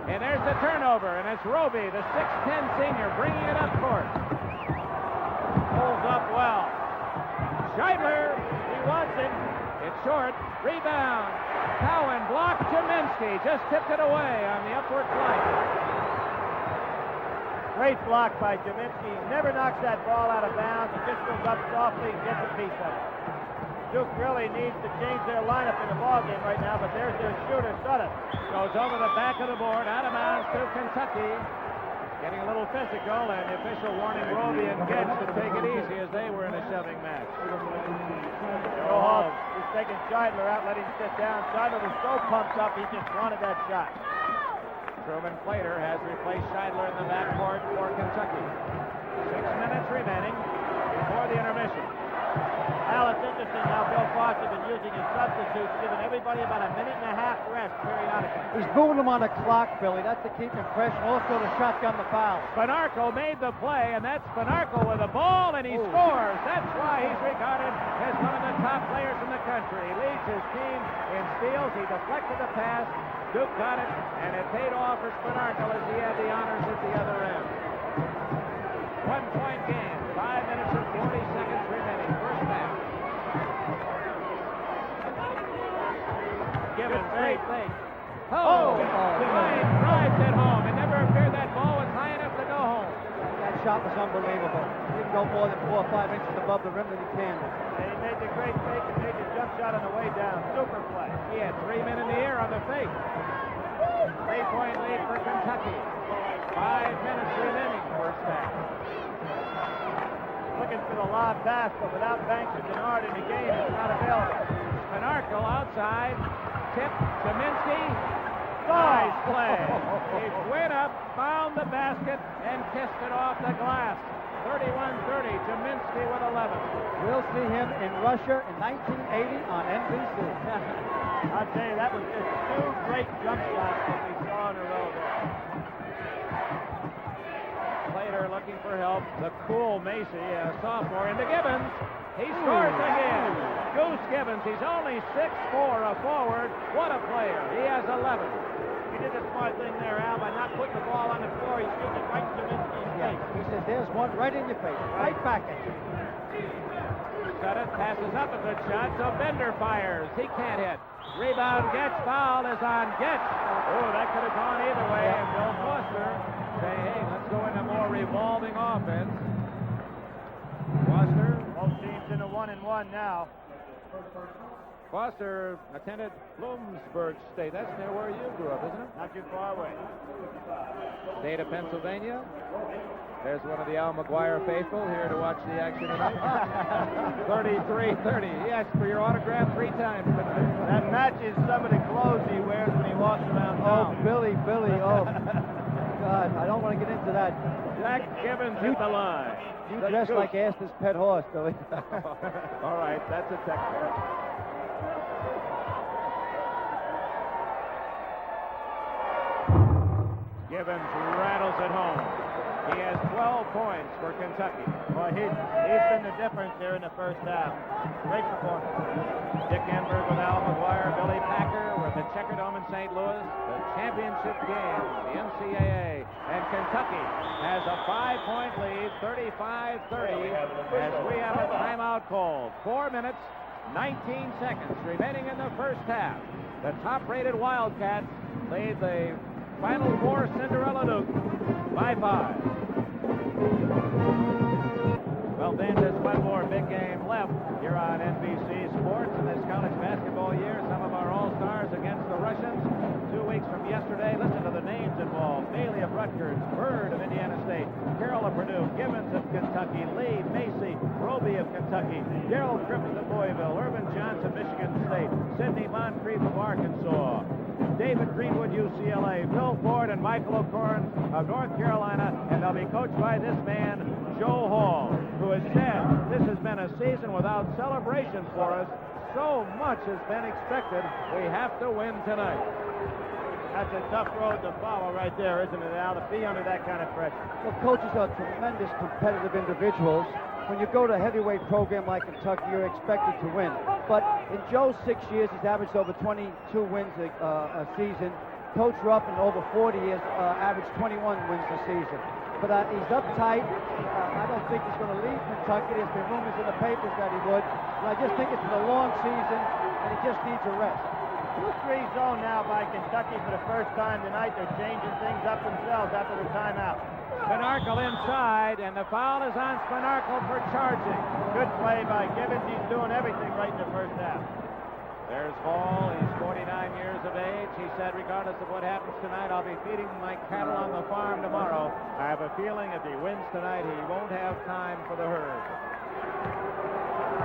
[SPEAKER 1] And there's the turnover, and it's Roby, the 6'10 senior, bringing it up court. Holds up well. Scheidler, he wants it. It's short. Rebound. Cowan blocked. Kaminsky just tipped it away on the upward flight.
[SPEAKER 3] Great block by Kaminsky. Never knocks that ball out of bounds. He just goes up softly and gets a piece of it. Duke really needs to change their lineup in the ballgame right now, but there's their shooter, Sutton.
[SPEAKER 1] Goes over the back of the board, out of bounds to Kentucky. Getting a little physical, and the official warning Roby and Gedge to take it easy as they were in a shoving match.
[SPEAKER 3] Joe Hall is taking Scheidler out, letting him sit down. Scheidler was so pumped up, he just wanted that shot.
[SPEAKER 1] Truman Plater has replaced Scheidler in the backcourt for Kentucky. 6 minutes remaining before the intermission.
[SPEAKER 3] Al, it's interesting how Bill Foster has been using his substitutes, giving everybody about a minute and a half rest periodically.
[SPEAKER 4] He's moving them on the clock, Billy. That's to keep him fresh, and also to shotgun the foul.
[SPEAKER 1] Spinarco made the play, and that's Spinarco with a ball, and he scores. That's why he's regarded as one of the top players in the country. He leads his team in steals. He deflected the pass. Duke got it, and it paid off for Spinarco as he had the honors at the other end. 1-point game. 5 minutes and 40 seconds remaining. First half. Givens, great thing. Ryan drives it home. It never appeared that ball was high enough to go home.
[SPEAKER 4] That shot was unbelievable. He can go more than 4 or 5 inches above the rim than he can.
[SPEAKER 3] And he made the great fake and made the jump shot on the way down. Super play.
[SPEAKER 1] He had 3 men in the air on the fake. 3-point lead for Kentucky. 5 minutes remaining first half.
[SPEAKER 3] Looking for the lob pass, but without Banks and Denard in the game, it's not available.
[SPEAKER 1] Spinarco outside. Tip. Kaminsky. Nice play. He went up, found the basket, and kissed it off the glass. 31-30. Kaminsky with 11.
[SPEAKER 4] We'll see him in Russia in 1980 on NBC.
[SPEAKER 3] I'll tell you, that was just 2 great jump shots that we saw in a row there.
[SPEAKER 1] for help. The cool Macy, a sophomore, into Gibbons. He scores again. Goose Gibbons, he's only 6'4", a forward. What a player. He has 11.
[SPEAKER 3] He did a smart thing there, Al, by not putting the ball on the floor. He shoots it right to Kaminsky's face.
[SPEAKER 4] He said, there's one right in your face, right back at you.
[SPEAKER 1] Sutter passes up a good shot, so Bender fires. He can't hit. Rebound, Getz. Foul is on Getz. Oh, that could have gone either way. And Bill Foster say, hey, let's go into more revolving offense. Foster.
[SPEAKER 3] Both teams in a 1-and-1 now.
[SPEAKER 1] Foster attended Bloomsburg State. That's near where you grew up, isn't it?
[SPEAKER 3] Not too far away.
[SPEAKER 1] State of Pennsylvania. There's one of the Al McGuire faithful here to watch the action tonight. 33-30. He asked for your autograph 3 times tonight.
[SPEAKER 3] That matches some of the clothes he wears when he walks around
[SPEAKER 4] Oh,
[SPEAKER 3] town.
[SPEAKER 4] Billy, oh. God, I don't want to get into that.
[SPEAKER 1] Jack Gibbons hit the line.
[SPEAKER 4] You dress like Astor's pet horse, Billy.
[SPEAKER 1] All right, that's a technical. Gibbons rattles it home. He has 12 points for Kentucky.
[SPEAKER 3] Boy, he's been the difference here in the first half. Great performance.
[SPEAKER 1] Dick Enberg with Al McGuire, Billy Packer with the Checkerdome in St. Louis, the championship game, the NCAA, and Kentucky has a 5-point lead, 35-30, as we have a timeout called. 4 minutes, 19 seconds remaining in the first half. The top-rated Wildcats lead the Final Four Cinderella Duke by 5. Well, Ben, there's one more big game left here on NBC Sports in this college basketball year. Some of our all-stars against the Russians. 2 weeks from yesterday, listen to the names involved. Bailey of Rutgers, Bird of Indiana State, Carroll of Purdue, Gibbons of Kentucky, Lee, Macy, Roby of Kentucky, Gerald Griffith of Louisville, Irvin Johnson, Michigan State, Sidney Moncrief of Arkansas, David Greenwood, UCLA, Bill Ford and Michael O'Corn of North Carolina, and they'll be coached by this man, Joe Hall, who has said this has been a season without celebration for us. So much has been expected. We have to win tonight.
[SPEAKER 3] That's a tough road to follow right there, isn't it, Al, to be under that kind of pressure?
[SPEAKER 4] Well, coaches are tremendous competitive individuals. When you go to a heavyweight program like Kentucky, you're expected to win. But in Joe's 6 years, he's averaged over 22 wins a season. Coach Ruffin, over 40 years, averaged 21 wins a season. But he's uptight. I don't think he's going to leave Kentucky. There's been rumors in the papers that he would. But I just think it's been a long season, and he just needs a rest.
[SPEAKER 3] 2-3 zone now by Kentucky for the first time tonight. They're changing things up themselves after the timeout.
[SPEAKER 1] Spinarkle inside, and the foul is on Spinarkle for charging.
[SPEAKER 3] Good play by Gibbons. He's doing everything right in the first half.
[SPEAKER 1] There's Hall. He's 49 years of age. He said, regardless of what happens tonight, I'll be feeding my cattle on the farm tomorrow. I have a feeling if he wins tonight, he won't have time for the herd.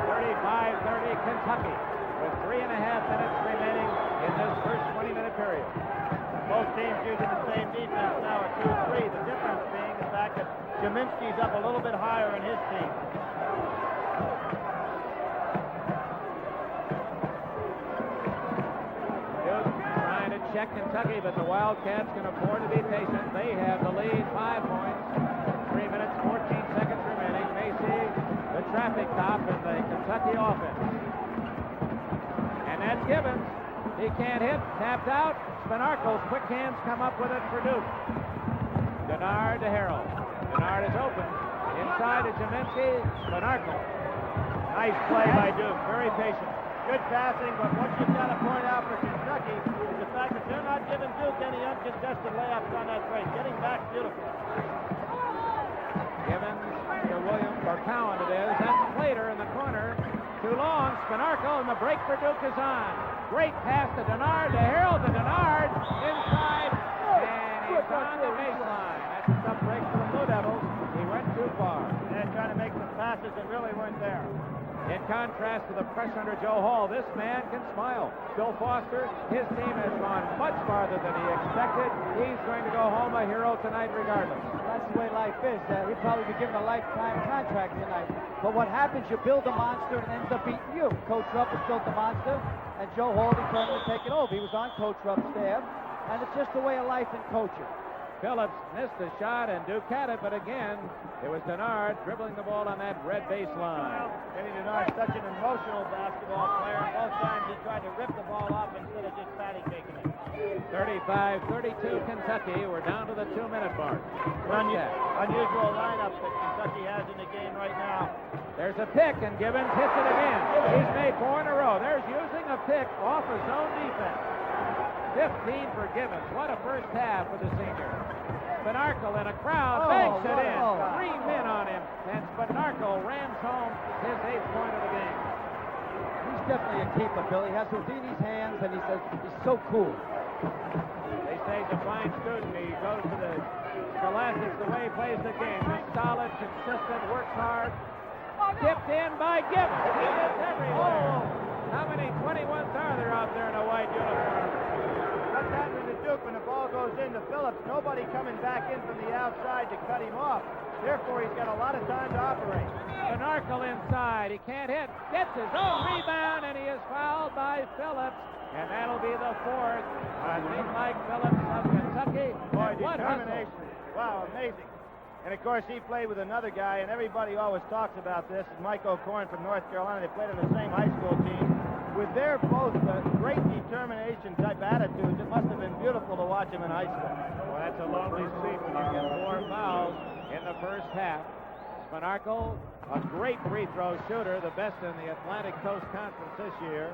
[SPEAKER 1] 35-30 Kentucky with 3.5 minutes remaining in this first 20-minute period.
[SPEAKER 3] Both teams using the same defense now at 2-3. The difference being the fact that Kaminsky's up a little bit higher in his team.
[SPEAKER 1] Trying to check Kentucky, but the Wildcats can afford to be patient. They have the lead, 5 points. 3 minutes, 14 seconds remaining. Macy, the traffic cop in the Kentucky offense. And that's Gibbons. He can't hit, tapped out. Spinarkle's quick hands come up with it for Duke. Denard to Harrell. Denard is open. Inside to Kaminsky. Spinarkle.
[SPEAKER 3] Nice play by Duke. Very patient. Good passing, but what you've got to point out for Kentucky is the fact that they're not giving Duke any uncontested layups on that break. Getting back beautifully.
[SPEAKER 1] Gibbons to William, or Cowan it is. That's Slater in the corner. Too long. Spinarkle, and the break for Duke is on. Great pass to Denard, to Harrell, to Denard. Inside, and he's on the baseline. That's a tough break for the Blue Devils. He went too far.
[SPEAKER 3] And trying to make some passes that really weren't there.
[SPEAKER 1] In contrast to the pressure under Joe Hall, this man can smile. Bill Foster, his team has gone much farther than he expected. He's going to go home a hero tonight regardless.
[SPEAKER 4] That's the way life is. He'll probably be given a lifetime contract tonight. But what happens, you build a monster and it ends up beating you. Coach Rupp has built the monster, and Joe Hall determined to take it over. He was on Coach Rupp's staff, and it's just the way of life in coaching.
[SPEAKER 1] Phillips missed the shot, and Duke had it, but again, it was Denard dribbling the ball on that red baseline.
[SPEAKER 3] Kenny Denard's such an emotional basketball player, and both times he tried to rip the ball off instead of just patty caking it.
[SPEAKER 1] 35-32 Kentucky. We're down to the 2-minute mark.
[SPEAKER 3] Unusual lineup that Kentucky has in the game right now.
[SPEAKER 1] There's a pick, and Gibbons hits it again. He's made 4 in a row. There's using a pick off a zone defense. 15 for Gibbons. What a first half for the senior. Spanarkel in a crowd banks it in. 3 men on him, and Spanarkel rams home his 8th point of the game.
[SPEAKER 4] He's definitely a keeper, Bill. He has Houdini's hands, and he says he's so cool.
[SPEAKER 1] They say he's a fine student. He goes to the scholastics the way he plays the game. Just solid, consistent, works hard. Tipped in by Gibbons. He is everywhere. How many 21s are there out there in a white uniform?
[SPEAKER 3] What's happening to Duke when the ball goes into Phillips? Nobody coming back in from the outside to cut him off. Therefore, he's got a lot of time to operate.
[SPEAKER 1] Spanarkel inside. He can't hit. Gets his own rebound, and he is fouled by Phillips. And that'll be the 4th on Mike Phillips of Kentucky.
[SPEAKER 3] Boy,
[SPEAKER 1] What
[SPEAKER 3] determination.
[SPEAKER 1] hustle.
[SPEAKER 3] Wow, amazing. And, of course, he played with another guy, and everybody always talks about this, is Mike O'Corn from North Carolina. They played on the same high school team. With their both great determination type attitudes, it must have been beautiful to watch him in high school.
[SPEAKER 1] Well, that's a lonely seat when you get 4 fouls in the first half. Spanarkel, a great free throw shooter, the best in the Atlantic Coast Conference this year,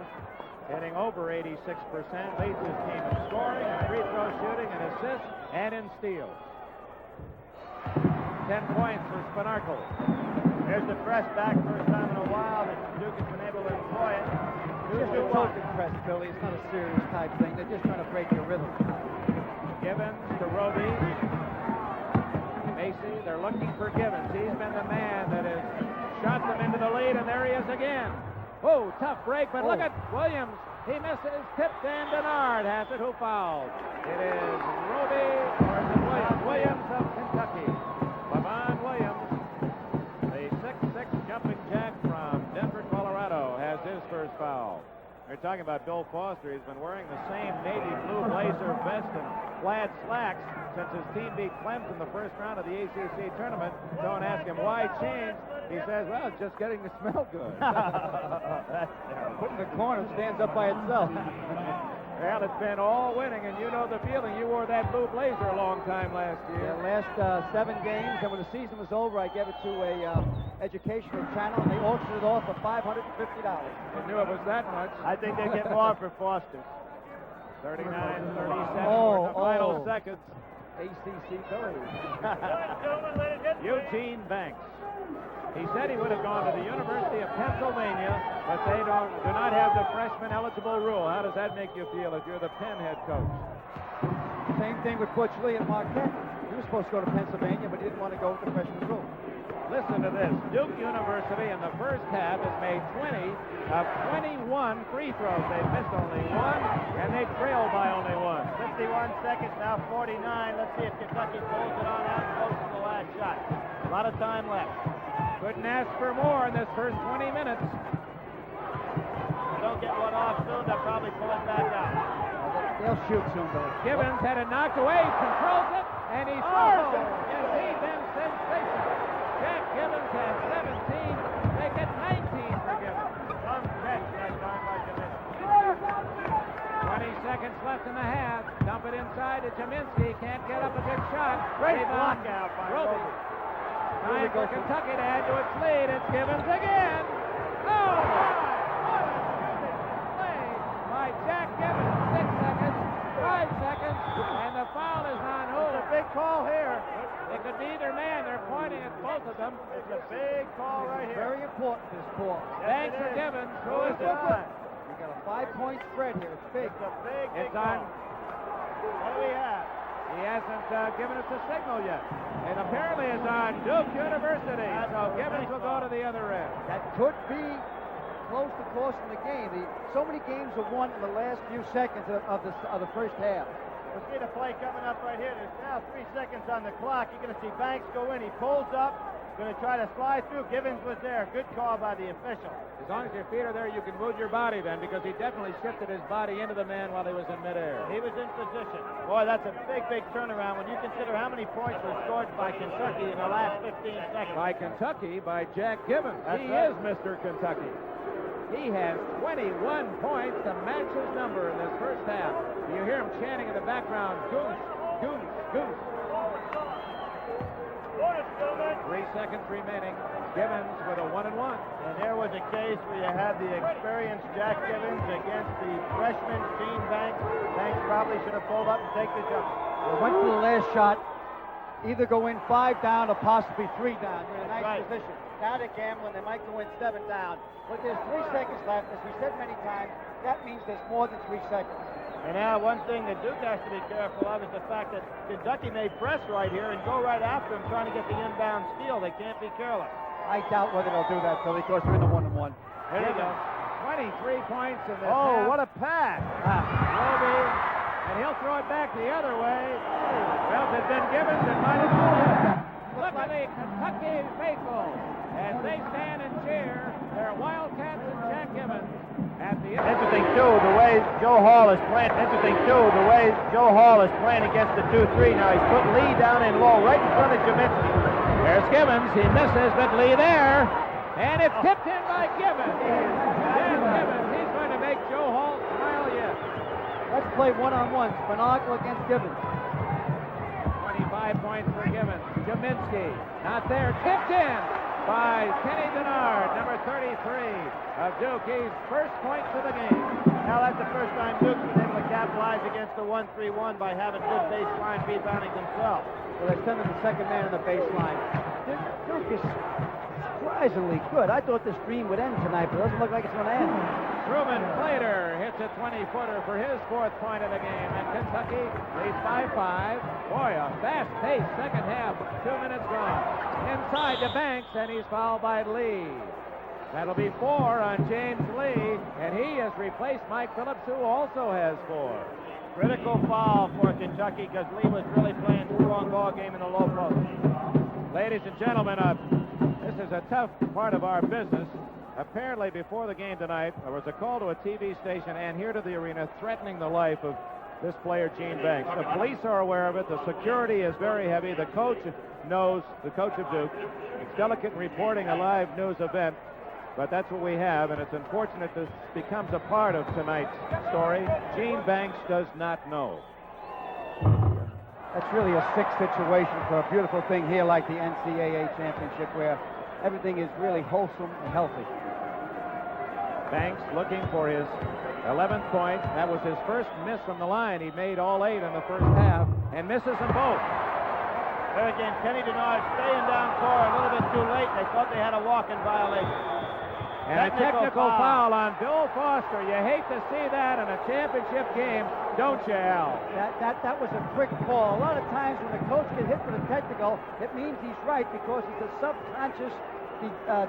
[SPEAKER 1] hitting over 86%, leads his team in scoring, free throw shooting, and assists, and in steals. 10 points for Spanarkel.
[SPEAKER 3] There's the press back, first time in a while that Duke has been able to employ it.
[SPEAKER 4] It's just a token press, Billy. It's not a serious type thing. They're just trying to break your rhythm.
[SPEAKER 1] Gibbons to Roby. Macy, they're looking for Gibbons. He's been the man that has shot them into the lead, and there he is again. Oh, tough break, but look at Williams. He misses, tipped, and Denard has it. Who fouled? It is Roby, or is it Williams? Williams of Kentucky. Lavon Williams, the 6'6" jumping jack from Denver, Colorado, has his first foul. They're talking about Bill Foster. He's been wearing the same navy blue blazer vest and plaid slacks since his team beat Clemson in the first round of the ACC tournament. Don't ask him why change. He says, well, it's just getting to smell good.
[SPEAKER 4] Put in the corner, stands up by itself.
[SPEAKER 1] Well, it's been all winning, and you know the feeling. You wore that blue blazer a long time last year.
[SPEAKER 4] Yeah, last 7 games, and when the season was over, I gave it to a educational channel, and they auctioned it off for $550.
[SPEAKER 1] I knew it was that much.
[SPEAKER 3] I think they get more for Foster.
[SPEAKER 1] 39-37 for the final seconds.
[SPEAKER 4] ACC Billy.
[SPEAKER 1] Eugene Banks. He said he would have gone to the University of Pennsylvania, but they do not have the freshman eligible rule. How does that make you feel if you're the Penn head coach?
[SPEAKER 4] Same thing with Butch Lee and Marquette. He was supposed to go to Pennsylvania, but he didn't want to go with the freshman rule.
[SPEAKER 1] Listen to this. Duke University in the first half has made 20 of 21 free throws. They've missed only 1, and they've trailed by only 1.
[SPEAKER 3] 51 seconds, now 49. Let's see if Kentucky pulls it on out and goes to the last shot. A lot of time left.
[SPEAKER 1] Couldn't ask for more in this first 20 minutes.
[SPEAKER 3] If they don't get one off soon, they'll probably pull it back out.
[SPEAKER 4] They'll shoot soon, Billy.
[SPEAKER 1] Gibbons had it knocked away, controls it, and he scores it. Has he been sensational? Jack Gibbons has 17. They get 19 for Gibbons.
[SPEAKER 3] Some catch that time by Kaminsky.
[SPEAKER 1] 20 seconds left in the half. Dump it inside to Kaminsky. Can't get up a good shot.
[SPEAKER 3] Great
[SPEAKER 1] Rebound.
[SPEAKER 3] block out by
[SPEAKER 1] Roby.
[SPEAKER 3] Roby.
[SPEAKER 1] Time for Kentucky to add to its lead. It's Gibbons again. Oh, my. What a terrific play by Jack Gibbons. 6 seconds, 5 seconds, and the foul is on who?
[SPEAKER 3] It's a big call here.
[SPEAKER 1] It could be either man. They're pointing at both of them.
[SPEAKER 3] It's a big call right here.
[SPEAKER 4] Very important, this call.
[SPEAKER 1] Thanks
[SPEAKER 3] it
[SPEAKER 1] for
[SPEAKER 3] is.
[SPEAKER 1] Gibbons. Who
[SPEAKER 3] Who
[SPEAKER 1] is
[SPEAKER 3] is
[SPEAKER 1] it?
[SPEAKER 3] it?
[SPEAKER 4] We got a 5-point spread here. It's big.
[SPEAKER 3] It's a big, big
[SPEAKER 1] It's on.
[SPEAKER 3] call. What do we have?
[SPEAKER 1] He hasn't given us a signal yet. It apparently is on Duke University. So Gibbons will go to the other end.
[SPEAKER 4] That could be close to costing the game. So many games are won in the last few seconds of the first half.
[SPEAKER 3] We'll see the play coming up right here. There's now 3 seconds on the clock. You're going to see Banks go in. He pulls up, Going to try to slide through. Givens was there. Good call by the official.
[SPEAKER 1] As long as your feet are there, you can move your body then, because he definitely shifted his body into the man while he was in midair.
[SPEAKER 3] He was in position. Boy, that's a big, big turnaround when you consider how many points were scored by Kentucky in the last 15 seconds.
[SPEAKER 1] By Kentucky, by Jack Givens.
[SPEAKER 3] That's
[SPEAKER 1] He
[SPEAKER 3] right.
[SPEAKER 1] is Mr. Kentucky. He has 21 points to match his number in this first half. You hear him chanting in the background, goose, goose, goose. 3 seconds remaining. Givens with a 1-1.
[SPEAKER 3] And there was a case where you had the experienced Jack Givens against the freshman Gene Banks. Banks probably should have pulled up and take the jump.
[SPEAKER 4] They went for the last shot. Either go in 5 down or possibly 3 down. You're in a nice
[SPEAKER 3] Right.
[SPEAKER 4] position. Now they're gambling. They might go in 7 down. But there's 3 seconds left. As we said many times, that means there's more than 3 seconds.
[SPEAKER 3] And now one thing that Duke has to be careful of is the fact that Kentucky may press right here and go right after him trying to get the inbound steal. They can't be careless.
[SPEAKER 4] I doubt whether they'll do that, Philly, because they're in the 1-1.
[SPEAKER 3] There you go.
[SPEAKER 1] 23 points in this
[SPEAKER 3] Oh,
[SPEAKER 1] half.
[SPEAKER 3] what a pass.
[SPEAKER 1] Roby, and he'll throw it back the other way. Well, if it had been Givens, it might have been. Look at the Kentucky faithful as they stand and cheer their Wildcats and Jack Givens at the end.
[SPEAKER 3] Interesting, too, the way Joe Hall is playing. Against the 2-3. Now he's put Lee down in low right in front of Jaminski.
[SPEAKER 1] There's Givens. He misses, but Lee there. And it's tipped in by Givens. Jack Givens. He's going to make Joe Hall smile yet.
[SPEAKER 4] Let's play one-on-one. Spinagle against Givens.
[SPEAKER 1] 25 points for Givens. Jaminski, not there. Tipped in by Kenny Denard, number 33 of Duke. His first points of the game.
[SPEAKER 3] Now that's the first time Duke's been able to capitalize against the 1-3-1 by having good baseline rebounding themselves.
[SPEAKER 4] Well, they're sending the second man on the baseline. Duke is surprisingly good. I thought this stream would end tonight, but it doesn't look like it's going to end.
[SPEAKER 1] Truman Plater hits a 20-footer for his 4th point of the game, and Kentucky leads 5-5. Boy, a fast-paced second half. 2 minutes gone. Inside to Banks, and he's fouled by Lee. That'll be 4 on James Lee, and he has replaced Mike Phillips, who also has 4.
[SPEAKER 3] Critical foul for Kentucky because Lee was really playing a strong ball game in the low post.
[SPEAKER 1] Ladies and gentlemen, this is a tough part of our business. Apparently, before the game tonight, there was a call to a TV station and here to the arena threatening the life of this player, Gene Banks. The police are aware of it. The security is very heavy. The coach knows, the coach of Duke. It's delicate reporting a live news event, but that's what we have, and it's unfortunate this becomes a part of tonight's story. Gene Banks does not know.
[SPEAKER 4] That's really a sick situation for a beautiful thing here like the NCAA championship where everything is really wholesome and healthy.
[SPEAKER 1] Banks looking for his 11th point. That was his first miss from the line. He made all 8 in the first half and misses them both.
[SPEAKER 3] There again, Kenny Denard staying down court a little bit too late. They thought they had a walk-in violation.
[SPEAKER 1] And a technical foul on Bill Foster. You hate to see that in a championship game, don't you, Al?
[SPEAKER 4] That was a quick call. A lot of times when the coach gets hit with a technical, it means he's right because it's a subconscious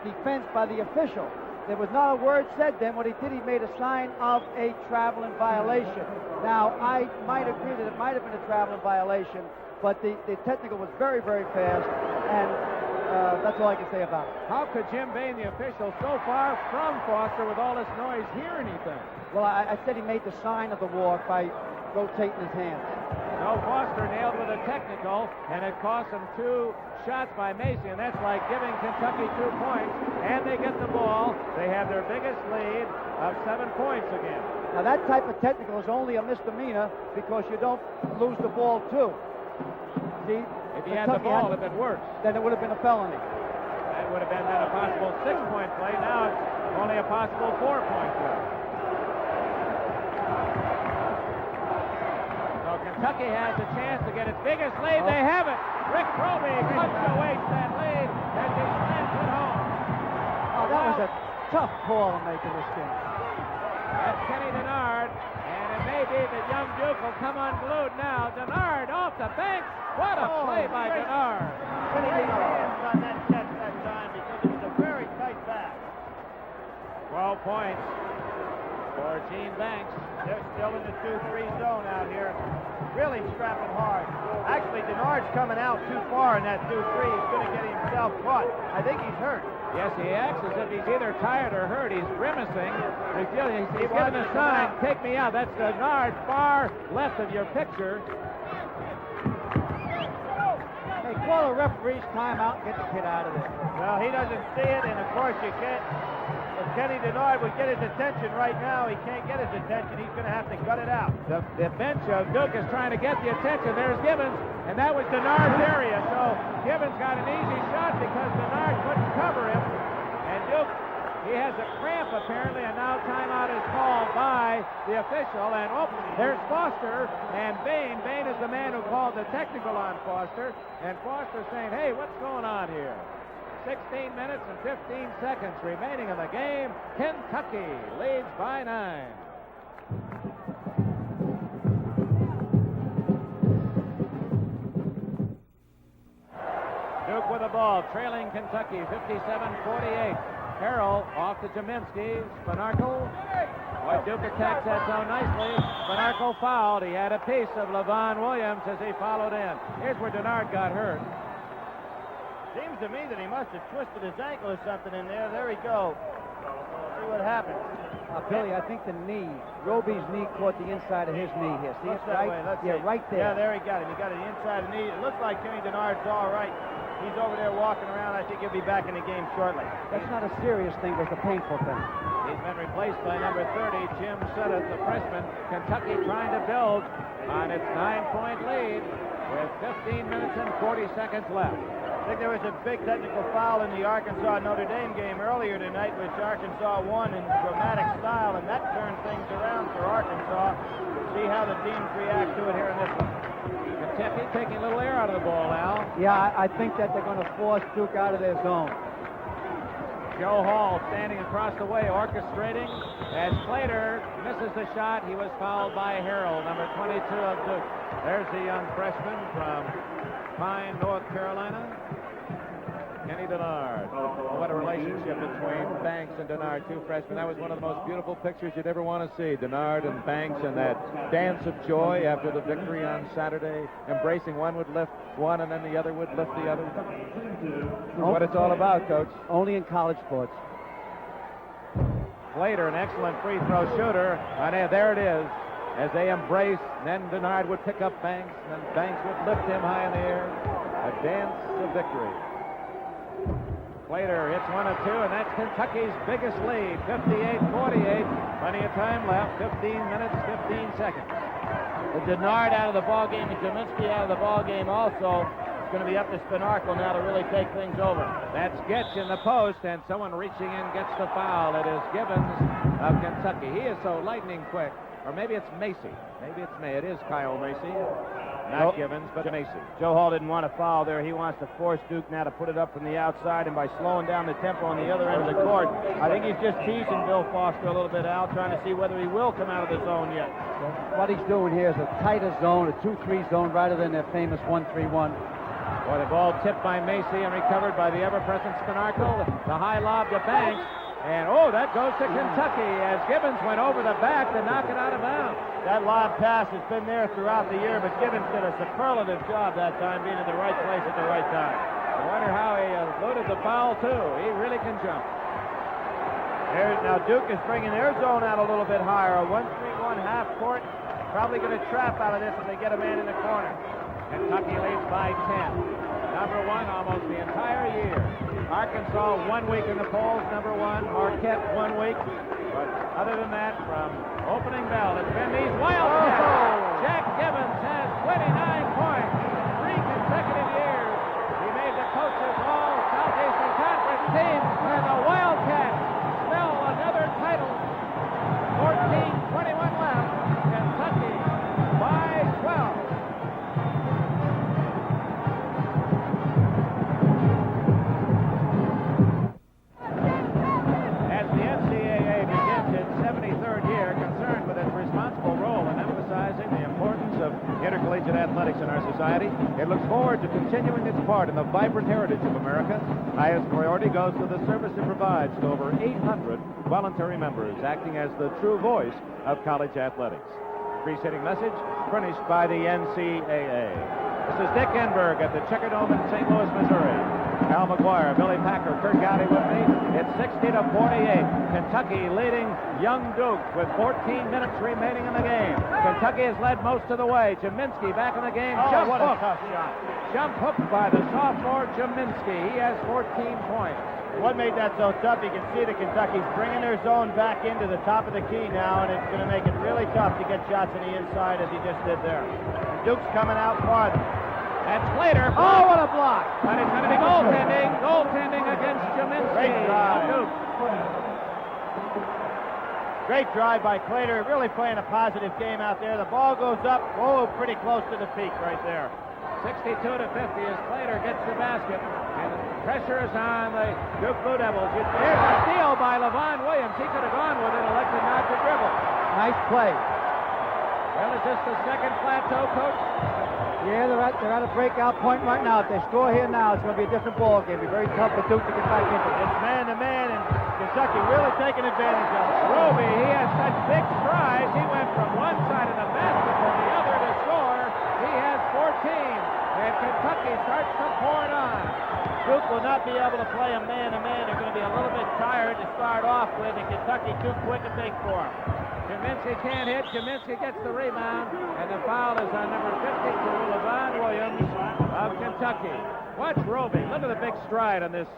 [SPEAKER 4] defense by the official. There was not a word said then. What he did, he made a sign of a traveling violation. Now, I might agree that it might have been a traveling violation, but the technical was very, very fast, and that's all I can say about it.
[SPEAKER 1] How could Jim Bain, the official, so far from Foster with all this noise, hear anything?
[SPEAKER 4] Well, I said he made the sign of the walk by rotating his hands.
[SPEAKER 1] No, Foster nailed with a technical, and it cost him 2 shots by Macy, and that's like giving Kentucky 2 points, and they get the ball. They have their biggest lead of 7 points again.
[SPEAKER 4] Now, that type of technical is only a misdemeanor because you don't lose the ball, too. See?
[SPEAKER 1] If he had the ball, it would have been worse.
[SPEAKER 4] Then it would have been a felony.
[SPEAKER 1] That would have been then a possible 6-point play. Now it's only a possible 4-point play. So Kentucky has a chance to get its biggest lead. They have it. Rick Roby punctuates that lead as he slams it home.
[SPEAKER 4] Oh, that was a tough call to make in this game.
[SPEAKER 1] That's Kenny Denard, and it may be that young Duke will come unglued now. Denard off the bank. What a play by Denard.
[SPEAKER 3] Great hands on that catch that time because it was a very tight pass.
[SPEAKER 1] 12 points for Gene Banks.
[SPEAKER 3] They're still in the 2-3 zone out here. Really strapping hard. Actually, Denard Denard's coming out too far in that 2-3. He's going to get himself caught. I think he's hurt.
[SPEAKER 1] Yes, he acts as if he's either tired or hurt. He's grimacing. He's giving a sign, take me out. That's Denard, far left of your picture.
[SPEAKER 4] Hey, call a referee's timeout and get the kid out of there.
[SPEAKER 3] Well, he doesn't see it, and of course you can't. If Kenny Denard would get his attention right now, he can't get his attention. He's going to have to gut it out.
[SPEAKER 1] The bench of Duke is trying to get the attention. There's Gibbons, and that was Denard's area. So Gibbons got an easy shot because Denard couldn't cover him. And Duke, he has a cramp apparently, and now timeout is called by the official. And there's Foster and Bain. Bain is the man who called the technical on Foster. And Foster saying, hey, what's going on here? 16 minutes and 15 seconds remaining in the game. Kentucky leads by 9. Duke with the ball, trailing Kentucky 57-48. Harrell off to Jaminski. Spanarkel. Boy, Duke attacks that zone nicely. Spanarkel fouled. He had a piece of Levon Williams as he followed in. Here's where Denard got hurt.
[SPEAKER 3] Seems to me that he must have twisted his ankle or something in there. There we go. See what happens.
[SPEAKER 4] Billy, I think the knee, Roby's knee caught the inside of his knee here. See,
[SPEAKER 3] Looks
[SPEAKER 4] it's
[SPEAKER 3] that
[SPEAKER 4] right,
[SPEAKER 3] way. Let's
[SPEAKER 4] yeah,
[SPEAKER 3] see.
[SPEAKER 4] right there.
[SPEAKER 3] Yeah, there he got it. He got it inside the knee. It looks like Kenny Denard's all right. He's over there walking around. I think he'll be back in the game shortly.
[SPEAKER 4] That's not a serious thing, but it's a painful thing.
[SPEAKER 1] He's been replaced by number 30, Jim Sutton, the freshman. Kentucky trying to build on its 9-point lead with 15 minutes and 40 seconds left.
[SPEAKER 3] I think there was a big technical foul in the Arkansas-Notre Dame game earlier tonight, which Arkansas won in dramatic style, and that turned things around for Arkansas. See how the teams react to it here in this one.
[SPEAKER 1] Kentucky taking a little air out of the ball now.
[SPEAKER 4] Yeah, I think that they're going to force Duke out of their zone.
[SPEAKER 1] Joe Hall standing across the way, orchestrating. As Slater misses the shot, he was fouled by Harrell, number 22 of Duke. There's the young freshman from Pine, North Carolina, Kenny Denard. What a relationship between Banks and Denard, two freshmen. That was one of the most beautiful pictures you'd ever want to see. Denard and Banks and that dance of joy after the victory on Saturday, embracing. One would lift one and then the other would lift the other. What it's all about, Coach.
[SPEAKER 4] Only in college sports.
[SPEAKER 1] Slater, an excellent free throw shooter. And there it is. As they embrace, then Denard would pick up Banks, and then Banks would lift him high in the air. A dance of victory. Slater hits one of two, and that's Kentucky's biggest lead, 58-48. Plenty of time left, 15 minutes, 15 seconds.
[SPEAKER 3] With Denard out of the ball game and Jaminski out of the ball game also, it's going to be up to Spanarkel now to really take things over.
[SPEAKER 1] That's Getch in the post, and someone reaching in gets the foul. It is Gibbons of Kentucky. He is so lightning quick. Or maybe it's Macy. Maybe it's May. It is Kyle Macy. Not Gibbons, but Macy.
[SPEAKER 3] Joe Hall didn't want to foul there. He wants to force Duke now to put it up from the outside, and by slowing down the tempo on the other end of the court, I think he's just teasing Bill Foster a little bit, Al, trying to see whether he will come out of the zone yet.
[SPEAKER 4] What he's doing here is a tighter zone, a 2-3 zone, rather than their famous 1-3-1.
[SPEAKER 1] Boy, the ball tipped by Macy and recovered by the ever-present Spanarkel. The high lob to Banks. And, that goes to Kentucky as Gibbons went over the back to knock it out of bounds.
[SPEAKER 3] That lob pass has been there throughout the year, but Gibbons did a superlative job that time, being in the right place at the right time.
[SPEAKER 1] I wonder how he eluded the foul, too. He really can jump.
[SPEAKER 3] Now Duke is bringing their zone out a little bit higher. A 1-3-1 half court. Probably going to trap out of this if they get a man in the corner.
[SPEAKER 1] Kentucky leads by 10. Number one almost the entire year. Arkansas 1 week in the polls, number one. Marquette 1 week. But other than that, from opening bell, it's been these Wildcats. Jack Gibbons has 29 points. 3 consecutive years. He made the coaches all Southeastern Conference team, and the Wildcats smell another title. 14:21 left. Kentucky by 12. Intercollegiate athletics in our society. It looks forward to continuing its part in the vibrant heritage of America. Highest priority goes to the service it provides to over 800 voluntary members, acting as the true voice of college athletics. Preceding message furnished by the NCAA. is Dick Enberg at the Checkerdome in St. Louis, Missouri. Al McGuire, Billy Packer, Kurt Gowdy with me. It's 60-48. Kentucky leading young Duke with 14 minutes remaining in the game. Kentucky has led most of the way. Jaminski back in the game.
[SPEAKER 3] Oh, what a tough shot.
[SPEAKER 1] Jump hooked by the sophomore Jaminski. He has 14 points.
[SPEAKER 3] What made that so tough? You can see that Kentucky's bringing their zone back into the top of the key now, and it's going to make it really tough to get shots on the inside as he just did there. Duke's coming out farther.
[SPEAKER 1] That's Slater.
[SPEAKER 3] Oh, what a block!
[SPEAKER 1] But it's going to be goaltending. Goaltending against Jaminski.
[SPEAKER 3] Great drive.
[SPEAKER 1] Duke.
[SPEAKER 3] Great drive by Clater, really playing a positive game out there. The ball goes up, pretty close to the peak right there.
[SPEAKER 1] 62-50 as Slater gets the basket. And pressure is on the Duke Blue Devils. Here's a steal by Levon Williams. He could have gone with it, elected not to dribble.
[SPEAKER 4] Nice play.
[SPEAKER 1] Well, is this the second plateau, Coach?
[SPEAKER 4] Yeah, they're at a breakout point right now. If they score here now, it's going to be a different ball game. It'll be very tough for Duke to get back into it.
[SPEAKER 3] It's man-to-man, and Kentucky really taking advantage of it.
[SPEAKER 1] Roby, he has such big strides. He went from one side of the basket to the other to score. He has 14, and Kentucky starts to pour it on.
[SPEAKER 3] Duke will not be able to play a man-to-man. They're going to be a little bit tired to start off with, and Kentucky too quick to take for them.
[SPEAKER 1] Jaminski can't hit. Jaminski gets the rebound, and the foul is on number 52, Levon Williams of Kentucky. Watch Roby. Look at the big stride on this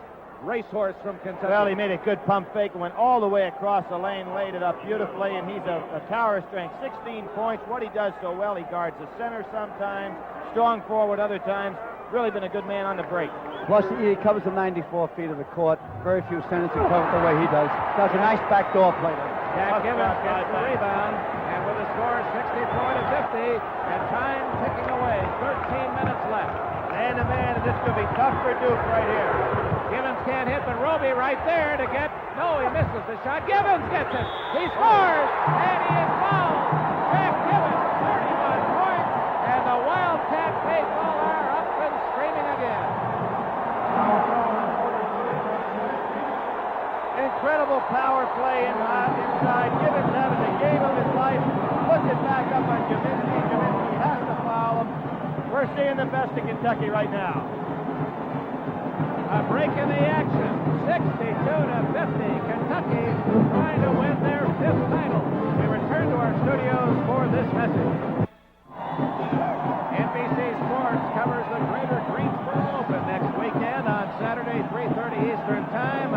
[SPEAKER 1] racehorse from Kentucky.
[SPEAKER 3] Well, he made a good pump fake and went all the way across the lane, laid it up beautifully, and he's a tower of strength. 16 points. What he does so well, he guards the center sometimes, strong forward other times. Really been a good man on the break.
[SPEAKER 4] Plus, he covers the 94 feet of the court. Very few centers can cover it the way he does. Does a nice backdoor play there.
[SPEAKER 1] Jack Givens gets the rebound, and with the score 64-50, and time ticking away, 13 minutes left.
[SPEAKER 3] Man-to-man, and this could be tough for Duke right here.
[SPEAKER 1] Givens can't hit, but Roby right there to get, no, he misses the shot. Givens gets it. He scores, and he is fouled. Jack Givens, 31 points, and the Wildcat baseball are up and screaming again.
[SPEAKER 3] Incredible power play inside. Givens having the game of his life. Puts it back up on Jaminski. Jaminski has to foul him. We're seeing the best of Kentucky right now.
[SPEAKER 1] A break in the action. 62-50. Kentucky trying to win their fifth title. We return to our studios for this message. NBC Sports covers the Greater Greensboro Open next weekend on Saturday, 3:30 Eastern Time.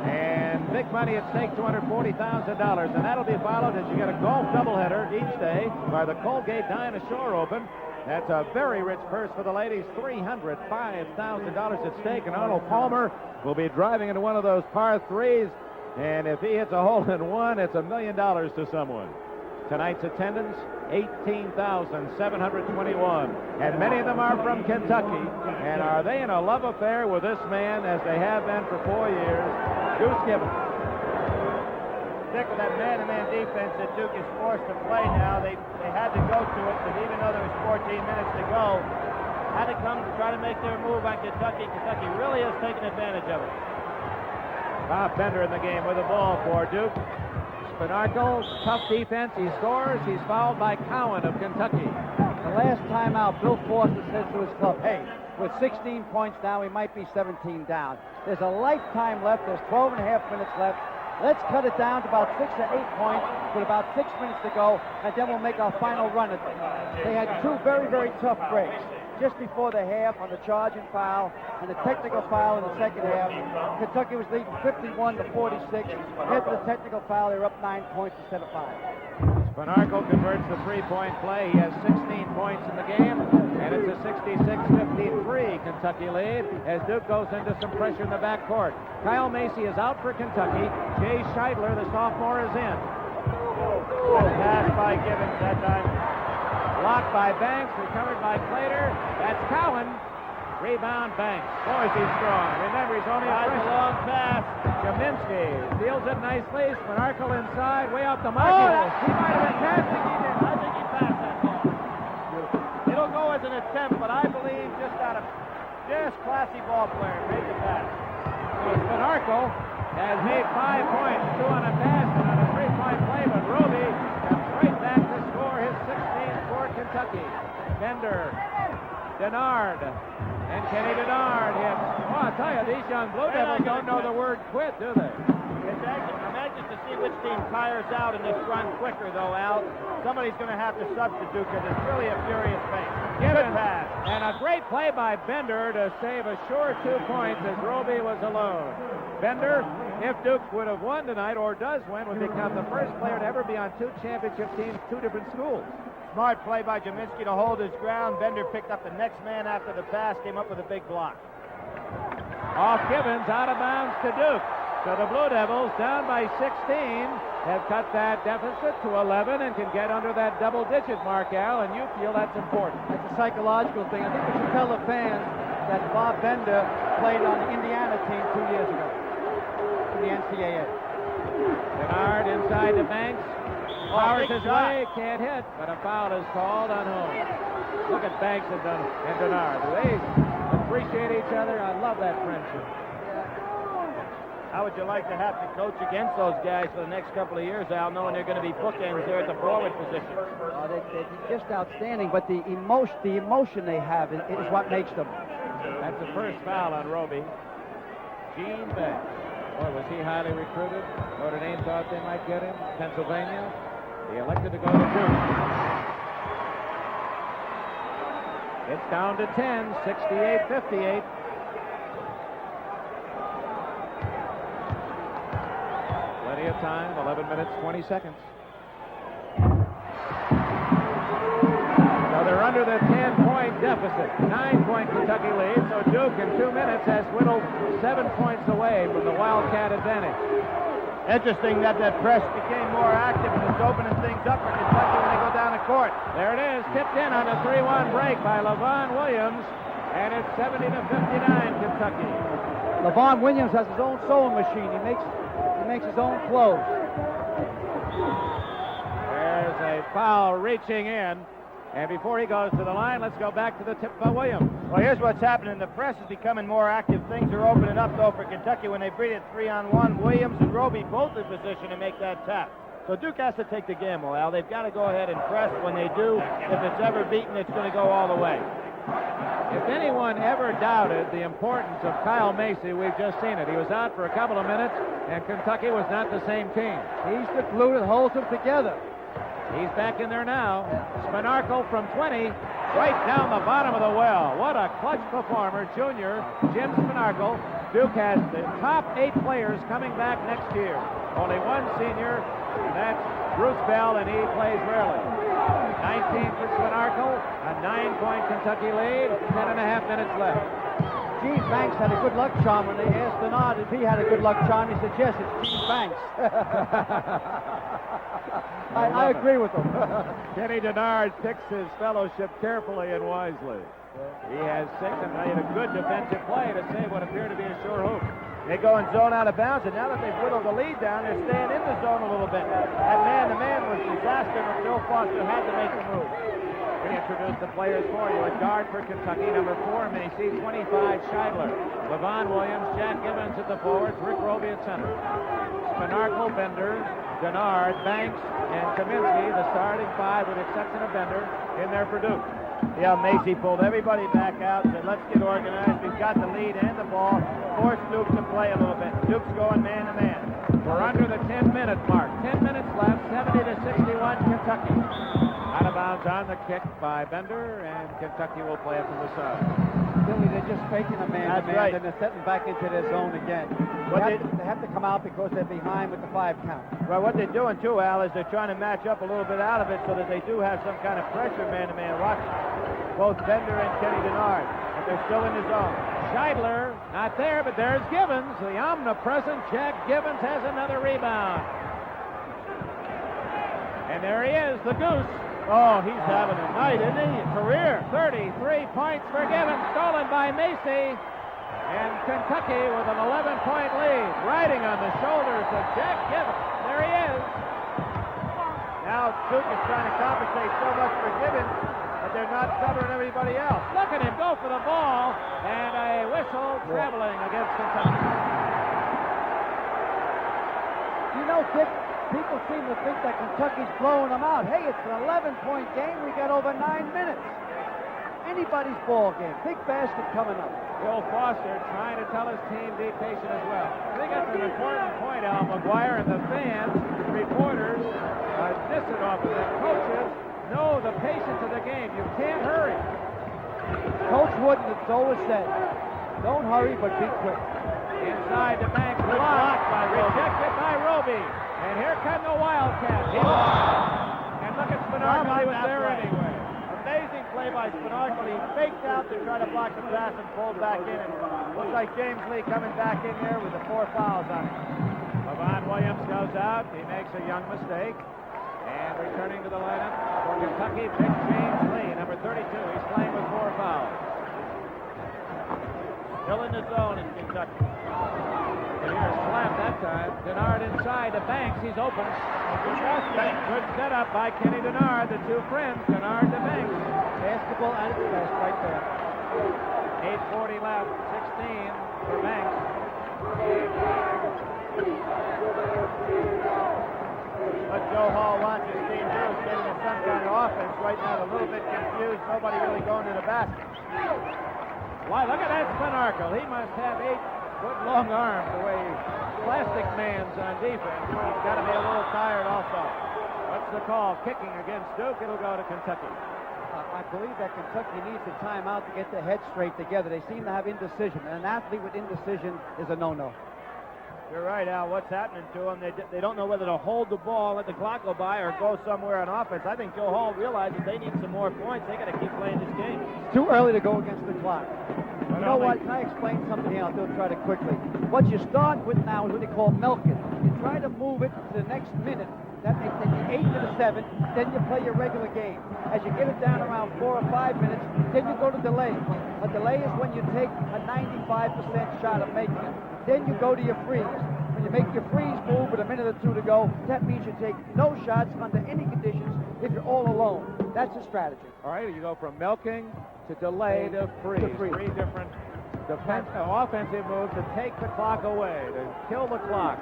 [SPEAKER 1] And big money at stake, $240,000. And that'll be followed as you get a golf doubleheader each day by the Colgate Dinah Shore Open. That's a very rich purse for the ladies, $305,000 at stake. And Arnold Palmer will be driving into one of those par threes. And if he hits a hole-in-one, it's $1 million to someone. Tonight's attendance, 18,721. And many of them are from Kentucky. And are they in a love affair with this man as they have been for 4 years? Goose Gibbons.
[SPEAKER 3] Stick with that man-to-man defense that Duke is forced to play now. They had to go to it, because even though there was 14 minutes to go, had to come to try to make their move on Kentucky. Kentucky really has taken advantage of it.
[SPEAKER 1] Bob Bender in the game with the ball for Duke. Spinarco, tough defense. He scores. He's fouled by Cowan of Kentucky.
[SPEAKER 4] The last time out, Bill Foster said to his club, hey, with 16 points now, we might be 17 down. There's a lifetime left. There's 12 and a half minutes left. Let's cut it down to about 6 or 8 points with about 6 minutes to go, and then we'll make our final run at it. They had two very, very tough breaks. Just before the half on the charging foul and the technical foul in the second half. Kentucky was leading 51-46. After the technical foul, they were up 9 points instead of 5.
[SPEAKER 1] Spinarco converts the three-point play. He has 16 points in the game, and it's a 66-53 Kentucky lead as Duke goes into some pressure in the backcourt. Kyle Macy is out for Kentucky. Jay Scheidler, the sophomore, is in.
[SPEAKER 3] Good pass by Gibbons that time.
[SPEAKER 1] Blocked by Banks, recovered by Clater. That's Cowan. Rebound Banks. Boy, is he strong. Remember, he's only a
[SPEAKER 3] long pass.
[SPEAKER 1] Jaminski steals it nicely. Spinarco inside, way off the mark.
[SPEAKER 3] He might have been passing. He did. I think he passed that ball. It'll go as an attempt, but I believe just classy ball player made the pass.
[SPEAKER 1] Spinarco has made 5 points, 2 on a pass and on a three-point play, but Roby comes right back to score his 16th for Kentucky. Bender Denard. And Kenny Denard hits. Oh, I tell you, these young Blue Devils don't know the word quit, do they?
[SPEAKER 3] I'm anxious to see which team tires out in this run quicker, though, Al. Somebody's going to have to substitute because it's really a furious pace. Good pass.
[SPEAKER 1] And a great play by Bender to save a sure 2 points as Roby was alone. Bender, if Duke would have won tonight, or does win, would become the first player to ever be on 2 championship teams, 2 different schools.
[SPEAKER 3] Smart play by Jaminski to hold his ground. Bender picked up the next man after the pass, came up with a big block.
[SPEAKER 1] Off Gibbons, out of bounds to Duke. So the Blue Devils, down by 16, have cut that deficit to 11 and can get under that double-digit mark, Al, and you feel that's important.
[SPEAKER 4] That's a psychological thing. I think we should tell the fans that Bob Bender played on the Indiana team 2 years ago in the NCAA.
[SPEAKER 1] Denard inside to Banks. Powers his
[SPEAKER 3] shot.
[SPEAKER 1] way, can't hit, but a foul is called on whom? Look at Banks and Denard. They appreciate each other. I love that friendship.
[SPEAKER 3] How would you like to have to coach against those guys for the next couple of years, Al, knowing they're going to be bookends there at the forward position?
[SPEAKER 4] They're just outstanding, but the emotion they have is what makes them.
[SPEAKER 1] That's the first foul on Roby. Gene Banks. Boy, was he highly recruited. Notre Dame thought they might get him. Pennsylvania. He elected to go to Duke. It's down to 10, 68-58. Plenty of time, 11 minutes, 20 seconds. So they're under the 10-point deficit. 9-point Kentucky lead, so Duke in 2 minutes has whittled 7 points away from the Wildcat advantage.
[SPEAKER 3] Interesting that press became more active and is opening things up for Kentucky when they go down the court.
[SPEAKER 1] There it is, tipped in on a 3-1 break by LaVon Williams, and it's 70-59 Kentucky.
[SPEAKER 4] LaVon Williams has his own sewing machine. He makes his own clothes.
[SPEAKER 1] There's a foul reaching in. And before he goes to the line, let's go back to the tip by Williams.
[SPEAKER 3] Well, here's what's happening. The press is becoming more active. Things are opening up, though, for Kentucky when they beat it 3-on-1. Williams and Roby both in position to make that tap. So Duke has to take the gamble, Al. They've got to go ahead and press. When they do, if it's ever beaten, it's going to go all the way.
[SPEAKER 1] If anyone ever doubted the importance of Kyle Macy, we've just seen it. He was out for a couple of minutes, and Kentucky was not the same team.
[SPEAKER 4] He's the glue that holds them together.
[SPEAKER 1] He's back in there now. Spinarkle from 20, right down the bottom of the well. What a clutch performer, junior Jim Spinarkle. Duke has the top 8 players coming back next year. Only one senior, and that's Bruce Bell, and he plays rarely. 19 for Spinarkle, a 9-point Kentucky lead, 10.5 minutes left.
[SPEAKER 4] Gene Banks had a good luck charm when they asked Denard if he had a good luck charm. He said, yes, it's Gene Banks. I agree with him.
[SPEAKER 1] Kenny Denard picks his fellowship carefully and wisely. He has 6 and made a good defensive play to save what appeared to be a sure hoop.
[SPEAKER 3] They go in zone out of bounds, and now that they've whittled the lead down, they're staying in the zone a little bit. That man-to-man was disaster, but Bill Foster had to make the move.
[SPEAKER 1] We introduce the players for you. At guard for Kentucky, number 4, Macy, 25, Scheidler. LaVon Williams, Jack Gibbons at the forwards, Rick Roby at center. Spinarkle, Bender, Denard, Banks, and Kaminsky, the starting 5 with the exception of Bender, in there for Duke.
[SPEAKER 3] Yeah, Macy pulled everybody back out and said, let's get organized. We've got the lead and the ball. Force Duke to play a little bit. Duke's going man-to-man.
[SPEAKER 1] We're under the 10-minute mark. 10 minutes left, 70-61 Kentucky. Out of bounds on the kick by Bender, and Kentucky will play it from the side.
[SPEAKER 4] Billy, they're just faking a man-to-man,
[SPEAKER 3] That's right.
[SPEAKER 4] and they're setting back into their zone again. They have to come out because they're behind with the 5 count.
[SPEAKER 3] Well, what they're doing, too, Al, is they're trying to match up a little bit out of it so that they do have some kind of pressure man-to-man. Watch both Bender and Kenny Denard, but they're still in the zone.
[SPEAKER 1] Scheidler, not there, but there's Gibbons. The omnipresent Jack Gibbons has another rebound. And there he is, the Goose.
[SPEAKER 3] Oh, he's having a night, isn't he? A career.
[SPEAKER 1] 33 points for Gibbons, stolen by Macy. And Kentucky with an 11-point lead, riding on the shoulders of Jack Gibbons. There he is.
[SPEAKER 3] Now Duke is trying to compensate so much for Gibbons, but they're not covering everybody else.
[SPEAKER 1] Look at him go for the ball, and a whistle traveling against Kentucky.
[SPEAKER 4] You know, Dick, people seem to think that Kentucky's blowing them out. Hey, it's an 11-point game. We got over 9 minutes. anybody's ball game. Big basket coming up.
[SPEAKER 1] Bill Foster trying to tell his team be patient as well. I think that's an important point, Al McGuire, and the fans, reporters, dissing off of them. Coaches know the patience of the game. You can't hurry.
[SPEAKER 4] Coach Wooden has always said, don't hurry, but be quick.
[SPEAKER 1] Inside the Banks, blocked by rejected by Roby. And here come the Wildcats. He lost. And look at Spinardi, he was there anyway.
[SPEAKER 3] Amazing play by Spinardi. He faked out to try to block the pass and pulled back in. And looks like James Lee coming back in there with the 4 fouls on him.
[SPEAKER 1] Levon Williams goes out. He makes a young mistake. And returning to the lineup for Kentucky, Big James Lee, number 32. He's playing with 4 fouls.
[SPEAKER 3] Still in the zone in Kentucky.
[SPEAKER 1] And here's slap that time. Denard inside to Banks. He's open. Good setup by Kenny Denard. The two friends, Denard to Banks.
[SPEAKER 4] Basketball at its best right there.
[SPEAKER 1] 8:40 left. 16 for Banks.
[SPEAKER 3] What Joe Hall wants his team to do is get into some kind of offense. Right now, they're a little bit confused. Nobody really going to the basket.
[SPEAKER 1] Why, look at that Spinardi. He must have 8-foot-long arms the way Plastic Man's on defense.
[SPEAKER 3] He's got to be a little tired also.
[SPEAKER 1] What's the call? Kicking against Duke. It'll go to Kentucky.
[SPEAKER 4] I believe that Kentucky needs a timeout to get their heads straight together. They seem to have indecision, and an athlete with indecision is a no-no.
[SPEAKER 3] You're right, Al. What's happening to them? They don't know whether to hold the ball, let the clock go by, or go somewhere on offense. I think Joe Hall realizes they need some more points. They got to keep playing this game.
[SPEAKER 4] It's too early to go against the clock. You know what? Can I explain something here? I'll do it try to quickly. What you start with now is what they call milking. You try to move it to the next minute. That makes it 8 to the 7. Then you play your regular game. As you get it down around 4 or 5 minutes, then you go to delay. A delay is when you take a 95% shot of making it. Then you go to your freeze. When you make your freeze move with a minute or 2 to go, that means you take no shots under any conditions if you're all alone. That's a strategy.
[SPEAKER 1] All right, you go from milking to delay to freeze. Three different offensive moves to take the clock away, to kill the clock.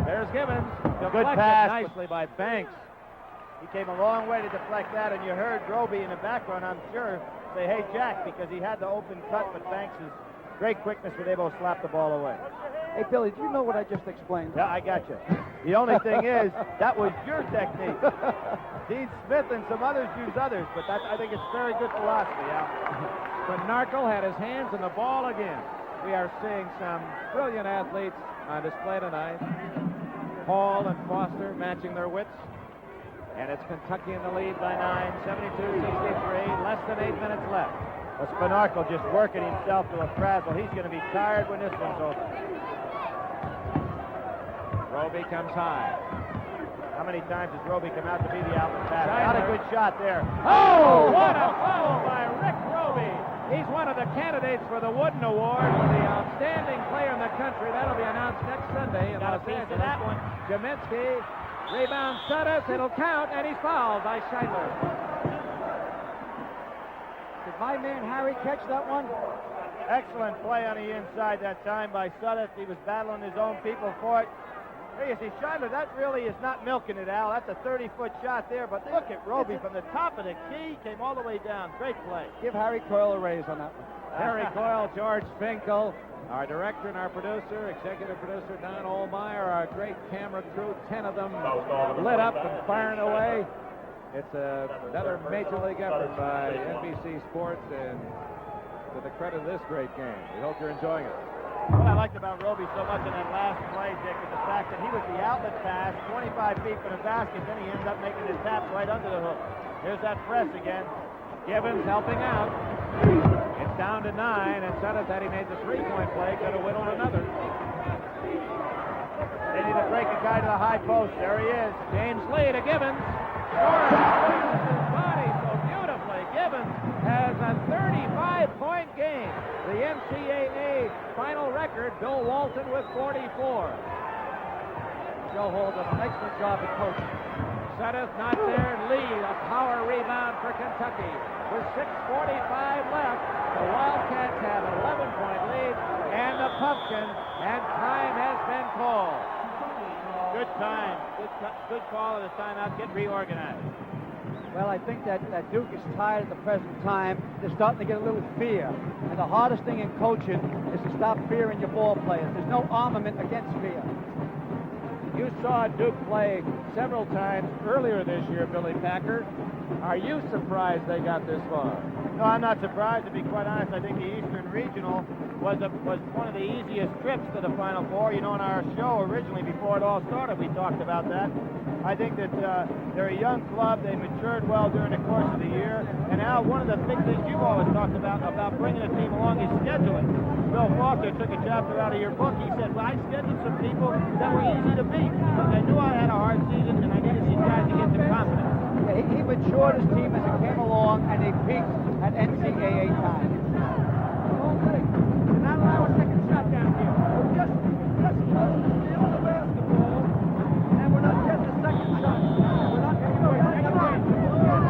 [SPEAKER 1] There's Gibbons.
[SPEAKER 3] Good pass.
[SPEAKER 1] Nicely by Banks.
[SPEAKER 3] He came a long way to deflect that, and you heard Roby in the background, I'm sure, say, hey, Jack, because he had the open cut, but Banks' great quickness was able to slap the ball away.
[SPEAKER 4] Hey, Billy, do you know what I just explained?
[SPEAKER 3] Yeah, I got you. The only thing is, that was your technique. Dean Smith and some others use others, but I think it's very good philosophy, Al.
[SPEAKER 1] But Narkle had his hands on the ball again. We are seeing some brilliant athletes on display tonight. Hall and Foster matching their wits. And it's Kentucky in the lead by 9, 72-63, less than 8 minutes left.
[SPEAKER 3] Well, Spinardi just working himself to a frazzle. He's going to be tired when this one's over.
[SPEAKER 1] Roby comes high.
[SPEAKER 3] How many times has Roby come out to be the outlet pass? Not a good shot there.
[SPEAKER 1] Oh, what a foul by Rick Roby. He's one of the candidates for the Wooden Award for the outstanding player in the country. That'll be announced next Sunday in Los Angeles.
[SPEAKER 3] That one.
[SPEAKER 1] Jaminski, rebound Sudduth. It'll count, and he's fouled by Scheidler.
[SPEAKER 4] Did my man Harry catch that one?
[SPEAKER 3] Excellent play on the inside that time by Sudduth. He was battling his own people for it. Hey, you see, Scheidler, that really is not milking it, Al. That's a 30-foot shot there, but look at Roby from the top of the key, came all the way down. Great play.
[SPEAKER 4] Give Harry Coyle a raise on that one.
[SPEAKER 1] Harry Coyle, George Finkel, our director and our producer, executive producer Don Ohlmeyer, our great camera crew, 10 of them lit up and firing away. It's another major league effort by NBC Sports, and to the credit of this great game. We hope you're enjoying it.
[SPEAKER 3] What I liked about Roby so much in that last play, Dick, is the fact that he was the outlet pass, 25 feet from the basket, then he ends up making his tap right under the hook. Here's that press again.
[SPEAKER 1] Gibbons helping out. It's down to 9, and Sudduth, that he made the three-point play, could have whittled another.
[SPEAKER 3] They need to break a guy to the high post. There he is.
[SPEAKER 1] James Lee to Gibbons. Uses his body so beautifully. Gibbons has a 35-point game. The NCAA final record, Bill Walton with 44.
[SPEAKER 4] Joe Hall does an excellent job at coaching.
[SPEAKER 1] Sudduth not there. Lee, a power rebound for Kentucky. With 6:45 left, the Wildcats have an 11-point lead, and the Pumpkin, and time has been called.
[SPEAKER 3] Good time. Good call of the timeout. Get reorganized.
[SPEAKER 4] Well, I think that Duke is tired at the present time. They're starting to get a little fear. And the hardest thing in coaching is to stop fearing your ball players. There's no armament against fear.
[SPEAKER 1] You saw Duke play several times earlier this year, Billy Packer. Are you surprised they got this far?
[SPEAKER 3] No, I'm not surprised, to be quite honest. I think the Eastern Regional was one of the easiest trips to the Final Four. You know, in our show originally, before it all started, we talked about that. I think that they're a young club. They matured well during the course of the year. And now one of the big things you've always talked about bringing a team along is scheduling. Bill Foster took a chapter out of your book. He said, well, I scheduled some people that were easy to beat. But I knew I had a hard season, and I needed these guys to get some confidence.
[SPEAKER 4] Yeah, he matured his team as it came along, and they peaked at NCAA time.
[SPEAKER 1] Not allow a second shot down here. Just steal the basketball, and we're not getting the second shot. We're not getting the second shot.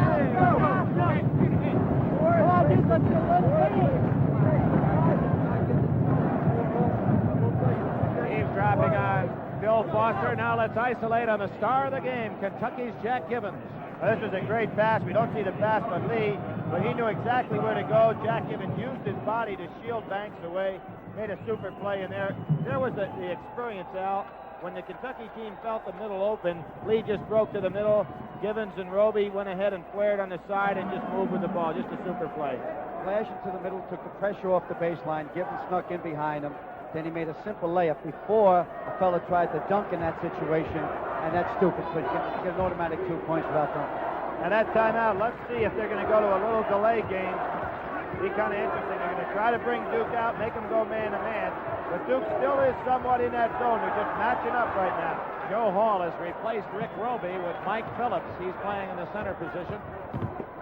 [SPEAKER 1] He's dropping on Bill Foster. Now let's isolate on the star of the game, Kentucky's Jack Gibbons.
[SPEAKER 3] Well, this was a great pass. We don't see the pass by Lee, but he knew exactly where to go. Jack Gibbons used his body to shield Banks away, made a super play in there. There was the experience, Al. When the Kentucky team felt the middle open, Lee just broke to the middle. Gibbons and Roby went ahead and flared on the side and just moved with the ball. Just a super play.
[SPEAKER 4] Flash into the middle, took the pressure off the baseline. Gibbons snuck in behind him. Then he made a simple layup before a fella tried to dunk in that situation, and that's stupid, so you get an automatic 2 points without dunking.
[SPEAKER 3] And that timeout, let's see if they're going to go to a little delay game. Be kind of interesting. They're going to try to bring Duke out, make him go man-to-man, but Duke still is somewhat in that zone. They're just matching up right now.
[SPEAKER 1] Joe Hall has replaced Rick Roby with Mike Phillips. He's playing in the center position.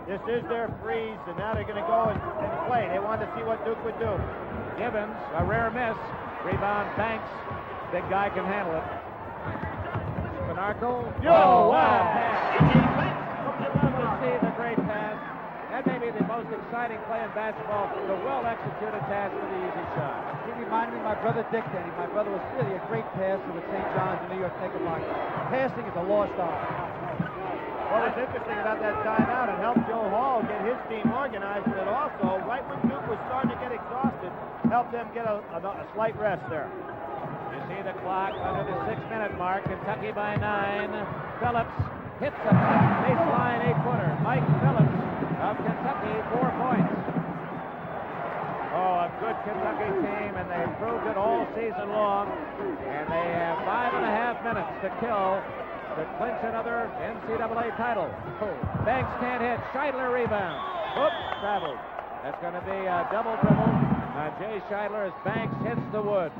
[SPEAKER 3] This is their freeze, and now they're going to go and play. They wanted to see what Duke would do.
[SPEAKER 1] Gibbons, a rare miss. Rebound, Banks. Big guy can handle it. Spinarco.
[SPEAKER 3] Yo,
[SPEAKER 1] wow. See the great pass. That may be the most exciting play in basketball. The well-executed pass for the easy shot.
[SPEAKER 4] He reminded me of my brother Dick Denny. My brother was really a great passer with St. John's and New York Knickerbockers. Passing is a lost art.
[SPEAKER 3] What was interesting about that timeout, it helped Joe Hall get his team organized, but it also, right when Duke was starting to get exhausted, helped them get a slight rest there.
[SPEAKER 1] You see the clock under the 6-minute mark. Kentucky by 9. Phillips hits a baseline 8-footer. Mike Phillips of Kentucky, 4 points. Oh, a good Kentucky team, and they've proved it all season long. And they have 5.5 minutes to kill to clinch another NCAA title. Banks can't hit. Scheidler rebound. Oops, traveled. That's going to be a double dribble. Jay Scheidler as Banks hits the wood.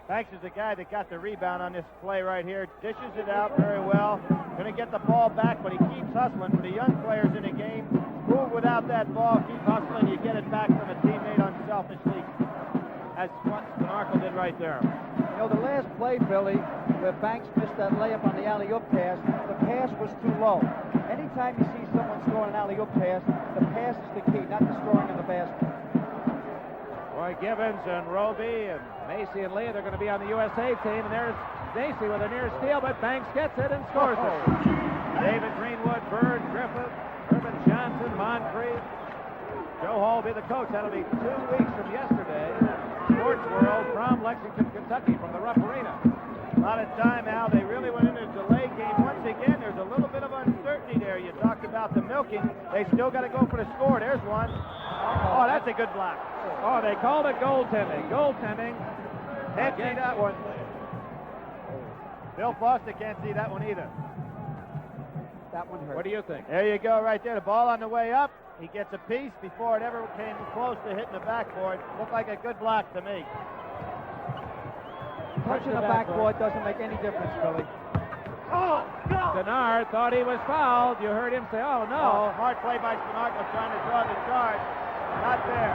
[SPEAKER 3] Banks is the guy that got the rebound on this play right here. Dishes it out very well. Going to get the ball back, but he keeps hustling. For the young players in the game, move without that ball, keep hustling. You get it back from a teammate unselfishly. That's what Spinarco did right there.
[SPEAKER 4] You know, the last play, Billy, where Banks missed that layup on the alley-oop pass, the pass was too low. Anytime you see someone scoring an alley-oop pass, the pass is the key, not the scoring in the basket.
[SPEAKER 1] Boy, Gibbons and Roby and Macy and Lee, they're going to be on the USA team, and there's Macy with a near steal, but Banks gets it and scores it. David Greenwood, Bird, Griffith, Urban Johnson, Moncrief. Joe Hall will be the coach. That'll be 2 weeks from yesterday. Sports World from Lexington, Kentucky, from the Rupp Arena.
[SPEAKER 3] A lot of time, Al. They really went into a delay game. Once again, there's a little bit of uncertainty there. You talked about the milking. They still got to go for the score. There's one. Oh, that's a good block.
[SPEAKER 1] Oh, they called it goaltending. Goaltending.
[SPEAKER 3] Can't see that one. Bill Foster can't see that one either.
[SPEAKER 4] That one hurt.
[SPEAKER 1] What do you think?
[SPEAKER 3] There you go, right there. The ball on the way up. He gets a piece before it ever came close to hitting the backboard. Looked like a good block to me.
[SPEAKER 4] Touching the backboard doesn't make any difference, Billy.
[SPEAKER 3] Oh, no!
[SPEAKER 1] Denard thought he was fouled. You heard him say, oh, no.
[SPEAKER 3] Oh, smart play by Spinarco trying to draw the charge. Not there.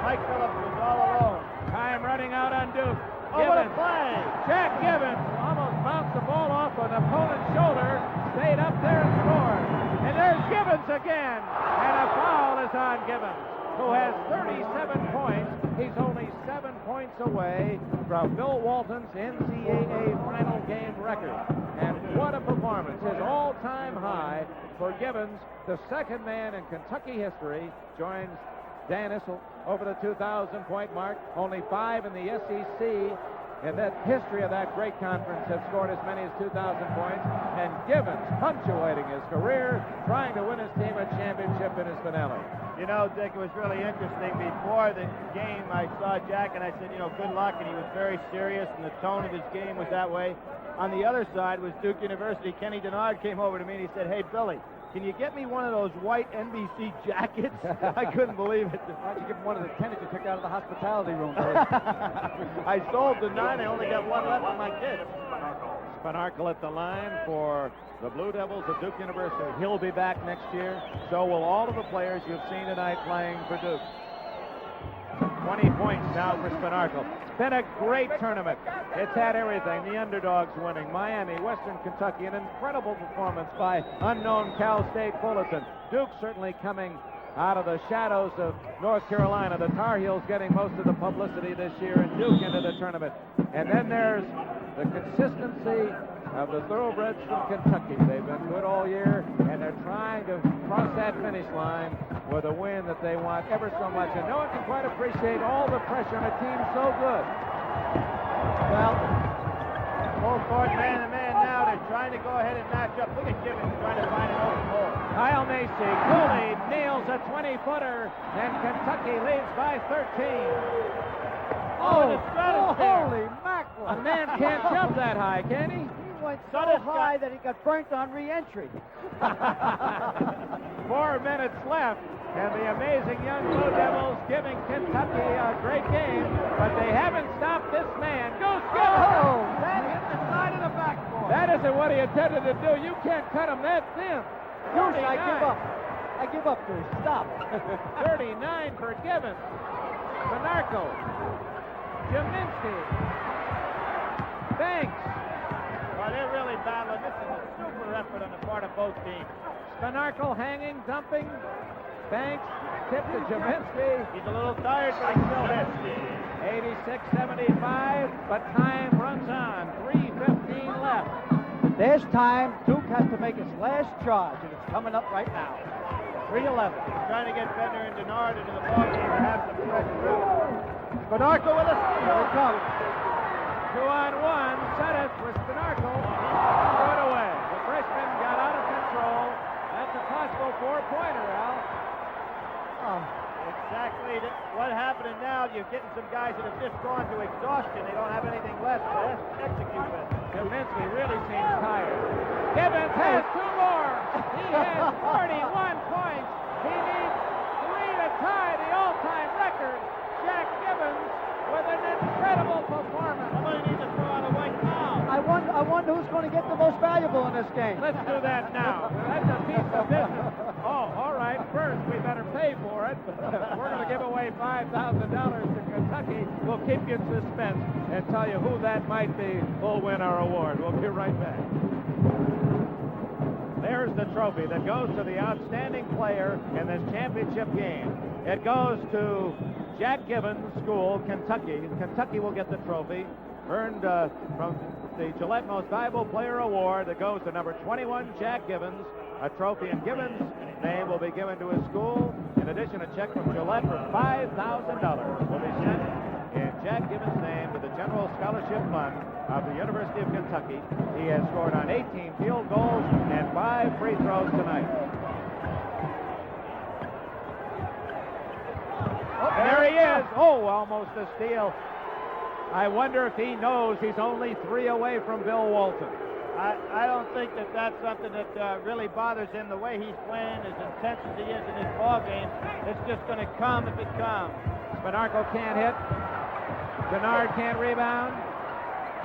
[SPEAKER 3] Mike Phillips was all alone.
[SPEAKER 1] Time running out on Duke.
[SPEAKER 3] Oh, what a play!
[SPEAKER 1] Jack Gibbons almost bounced the ball off an opponent's shoulder, stayed up there and scored. And there's Gibbons again. And a foul is on Gibbons. who has 37 points. He's only 7 points away from Bill Walton's NCAA final game record. And what a performance. His all-time high for Gibbons, the second man in Kentucky history, joins Dan Issel over the 2,000-point mark. Only 5 in the SEC in that history of that great conference have scored as many as 2,000 points. And Gibbons punctuating his career, trying to win his team a championship in his finale.
[SPEAKER 3] You know, Dick, it was really interesting. Before the game, I saw Jack and I said, good luck. And he was very serious, and the tone of his game was that way. On the other side was Duke University. Kenny Denard came over to me and he said, "Hey, Billy, can you get me one of those white NBC jackets?" I couldn't believe it.
[SPEAKER 4] Why don't you give him one of the 10 that you took out of the hospitality room?
[SPEAKER 3] I sold the 9. I only got one left for my kids.
[SPEAKER 1] Spanarkel at the line for the Blue Devils of Duke University. He'll be back next year. So will all of the players you've seen tonight playing for Duke. 20 points now for Spanarkel. It's been a great tournament. It's had everything. The underdogs winning. Miami, Western Kentucky, an incredible performance by unknown Cal State Fullerton. Duke certainly coming out of the shadows of North Carolina. The Tar Heels getting most of the publicity this year, and Duke into the tournament. And then there's the consistency of the thoroughbreds from Kentucky. They've been good all year, and they're trying to cross that finish line with a win that they want ever so much. And no one can quite appreciate all the pressure on a team so good.
[SPEAKER 3] Well, full court man-to-man now. They're trying to go ahead and match up. Look at Gibbons trying to find an open hole.
[SPEAKER 1] Kyle Macy, Cooley nails a 20-footer, and Kentucky leads by 13.
[SPEAKER 4] Holy mackerel.
[SPEAKER 1] A man can't jump that high, can he?
[SPEAKER 4] He went so high that he got burnt on re-entry.
[SPEAKER 1] 4 minutes left, and the amazing young Blue Devils giving Kentucky a great game, but they haven't stopped this man. Go Skipper!
[SPEAKER 4] Oh, that hit the side of the backboard.
[SPEAKER 1] That isn't what he intended to do. You can't cut him that thin.
[SPEAKER 4] Goose, I give up. I give up, Goose. Stop.
[SPEAKER 1] 39 for Gibbons. Spanarkel. Jaminski. Banks.
[SPEAKER 3] Well, they're really battling. This is a super effort on the part of both teams.
[SPEAKER 1] Spanarkel hanging, dumping. Banks tip to Jaminski.
[SPEAKER 3] He's a little tired, but he still hits.
[SPEAKER 1] 86-75, but time runs on. 3:15 left.
[SPEAKER 4] There's time. Duke has to make its last charge, and it's coming up right now.
[SPEAKER 1] 3:11.
[SPEAKER 3] Trying to get Bender and Denard into the ballgame to have some fresh fruit. Spanarkel with a steal.
[SPEAKER 4] Here it comes.
[SPEAKER 1] 2-on-1. Set it with Spanarkel. Threw it away. The freshman got out of control. That's a possible 4-pointer, Al.
[SPEAKER 3] Oh, exactly what happened now. You're getting some guys that have just gone to exhaustion. They don't have anything left to execute with.
[SPEAKER 1] Kaminsky really seems tired. Gibbons has 2 more. He has 41 points. He needs 3 to tie the all-time record. Jack Gibbons with an incredible performance.
[SPEAKER 3] Somebody needs to throw out a white foul.
[SPEAKER 4] I wonder who's going to get the most valuable in this game.
[SPEAKER 1] Let's do that now. That's a piece of business. Oh, all right. First, we better pay for it. We're going to give away $5,000 to Kentucky. We'll keep you in suspense and tell you who that might be who'll win our award. We'll be right back. There's the trophy that goes to the outstanding player in this championship game. It goes to Jack Gibbons School, Kentucky. Kentucky will get the trophy, earned from the Gillette Most Valuable Player Award that goes to number 21, Jack Gibbons. A trophy in Gibbons' name will be given to his school. In addition, a check from Gillette for $5,000 will be sent in Jack Gibbons' name to the General Scholarship Fund of the University of Kentucky. He has scored on 18 field goals and 5 free throws tonight. There he is. Oh, almost a steal. I wonder if he knows he's only 3 away from Bill Walton.
[SPEAKER 3] I don't think that that's something that really bothers him. The way he's playing, as intense as he is in his ball game, it's just going to come if it comes.
[SPEAKER 1] Spanarkel can't hit. Denard can't rebound.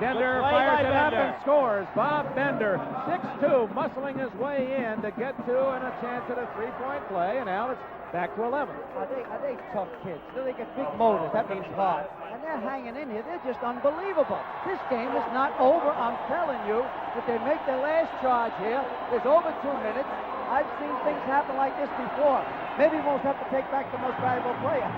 [SPEAKER 1] Bender fires it up and scores. Bob Bender, 6'2", muscling his way in to get 2 and a chance at a 3-point play. And now it's back to 11.
[SPEAKER 4] Are they tough kids? They get big motors. That means hard. And they're hanging in here. They're just unbelievable. This game is not over. I'm telling you that they make their last charge here. There's over 2 minutes. I've seen things happen like this before. Maybe he won't have to take back the most valuable player.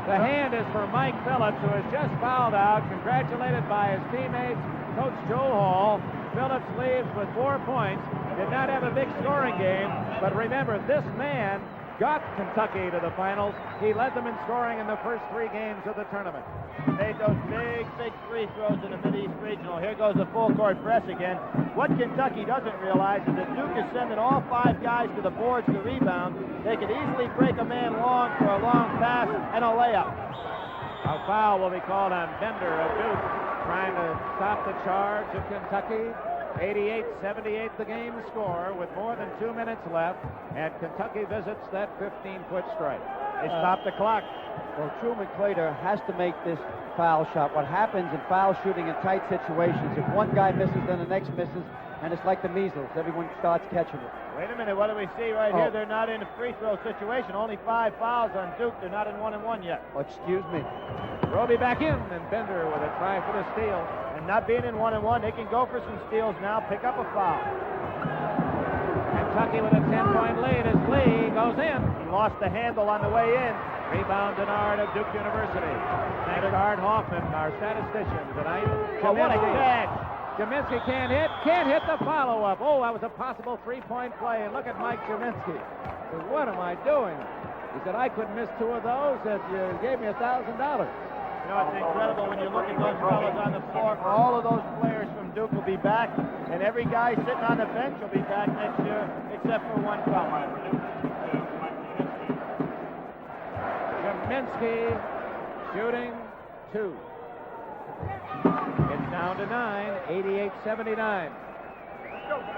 [SPEAKER 1] The hand is for Mike Phillips, who has just fouled out, congratulated by his teammates, Coach Joe Hall. Phillips leaves with 4 points. Did not have a big scoring game, but remember, this man got Kentucky to the finals. He led them in scoring in the first 3 games of the tournament.
[SPEAKER 3] Made those big free throws in the Mid-East Regional. Here goes the full court press again. What Kentucky doesn't realize is that Duke is sending all 5 guys to the boards to rebound. They could easily break a man long for a long pass and a layup.
[SPEAKER 1] A foul will be called on Bender of Duke, trying to stop the charge of Kentucky. 88-78 the game score with more than 2 minutes left, and Kentucky visits that 15-foot strike.
[SPEAKER 3] They stop the clock.
[SPEAKER 4] Well, Truman Claytor has to make this foul shot. What happens in foul shooting in tight situations, if one guy misses, then the next misses, and it's like the measles. Everyone starts catching it.
[SPEAKER 3] Wait a minute, what do we see right here? They're not in a free throw situation. Only 5 fouls on Duke. They're not in 1-and-1 yet.
[SPEAKER 4] Oh, excuse me.
[SPEAKER 1] Roby back in, and Bender with a try for the steal.
[SPEAKER 3] And not being in 1-and-1, they can go for some steals now, pick up a foul.
[SPEAKER 1] Kentucky with a 10-point lead as Lee goes in.
[SPEAKER 3] He lost the handle on the way in.
[SPEAKER 1] Rebound Denard of Duke University. Thanks to Art Hoffman, our statistician tonight.
[SPEAKER 3] Oh, what a catch!
[SPEAKER 1] Kaminsky can't hit the follow-up. Oh, that was a possible 3-point play. And look at Mike Kaminsky. He said, what am I doing? He said, I couldn't miss 2 of those if you gave me $1,000.
[SPEAKER 3] You know, it's incredible when you look at those fellas on the floor. All of those players from Duke will be back, and every guy sitting on the bench will be back next year, except for one fella.
[SPEAKER 1] Kaminsky shooting 2. It's down to 9, 88-79.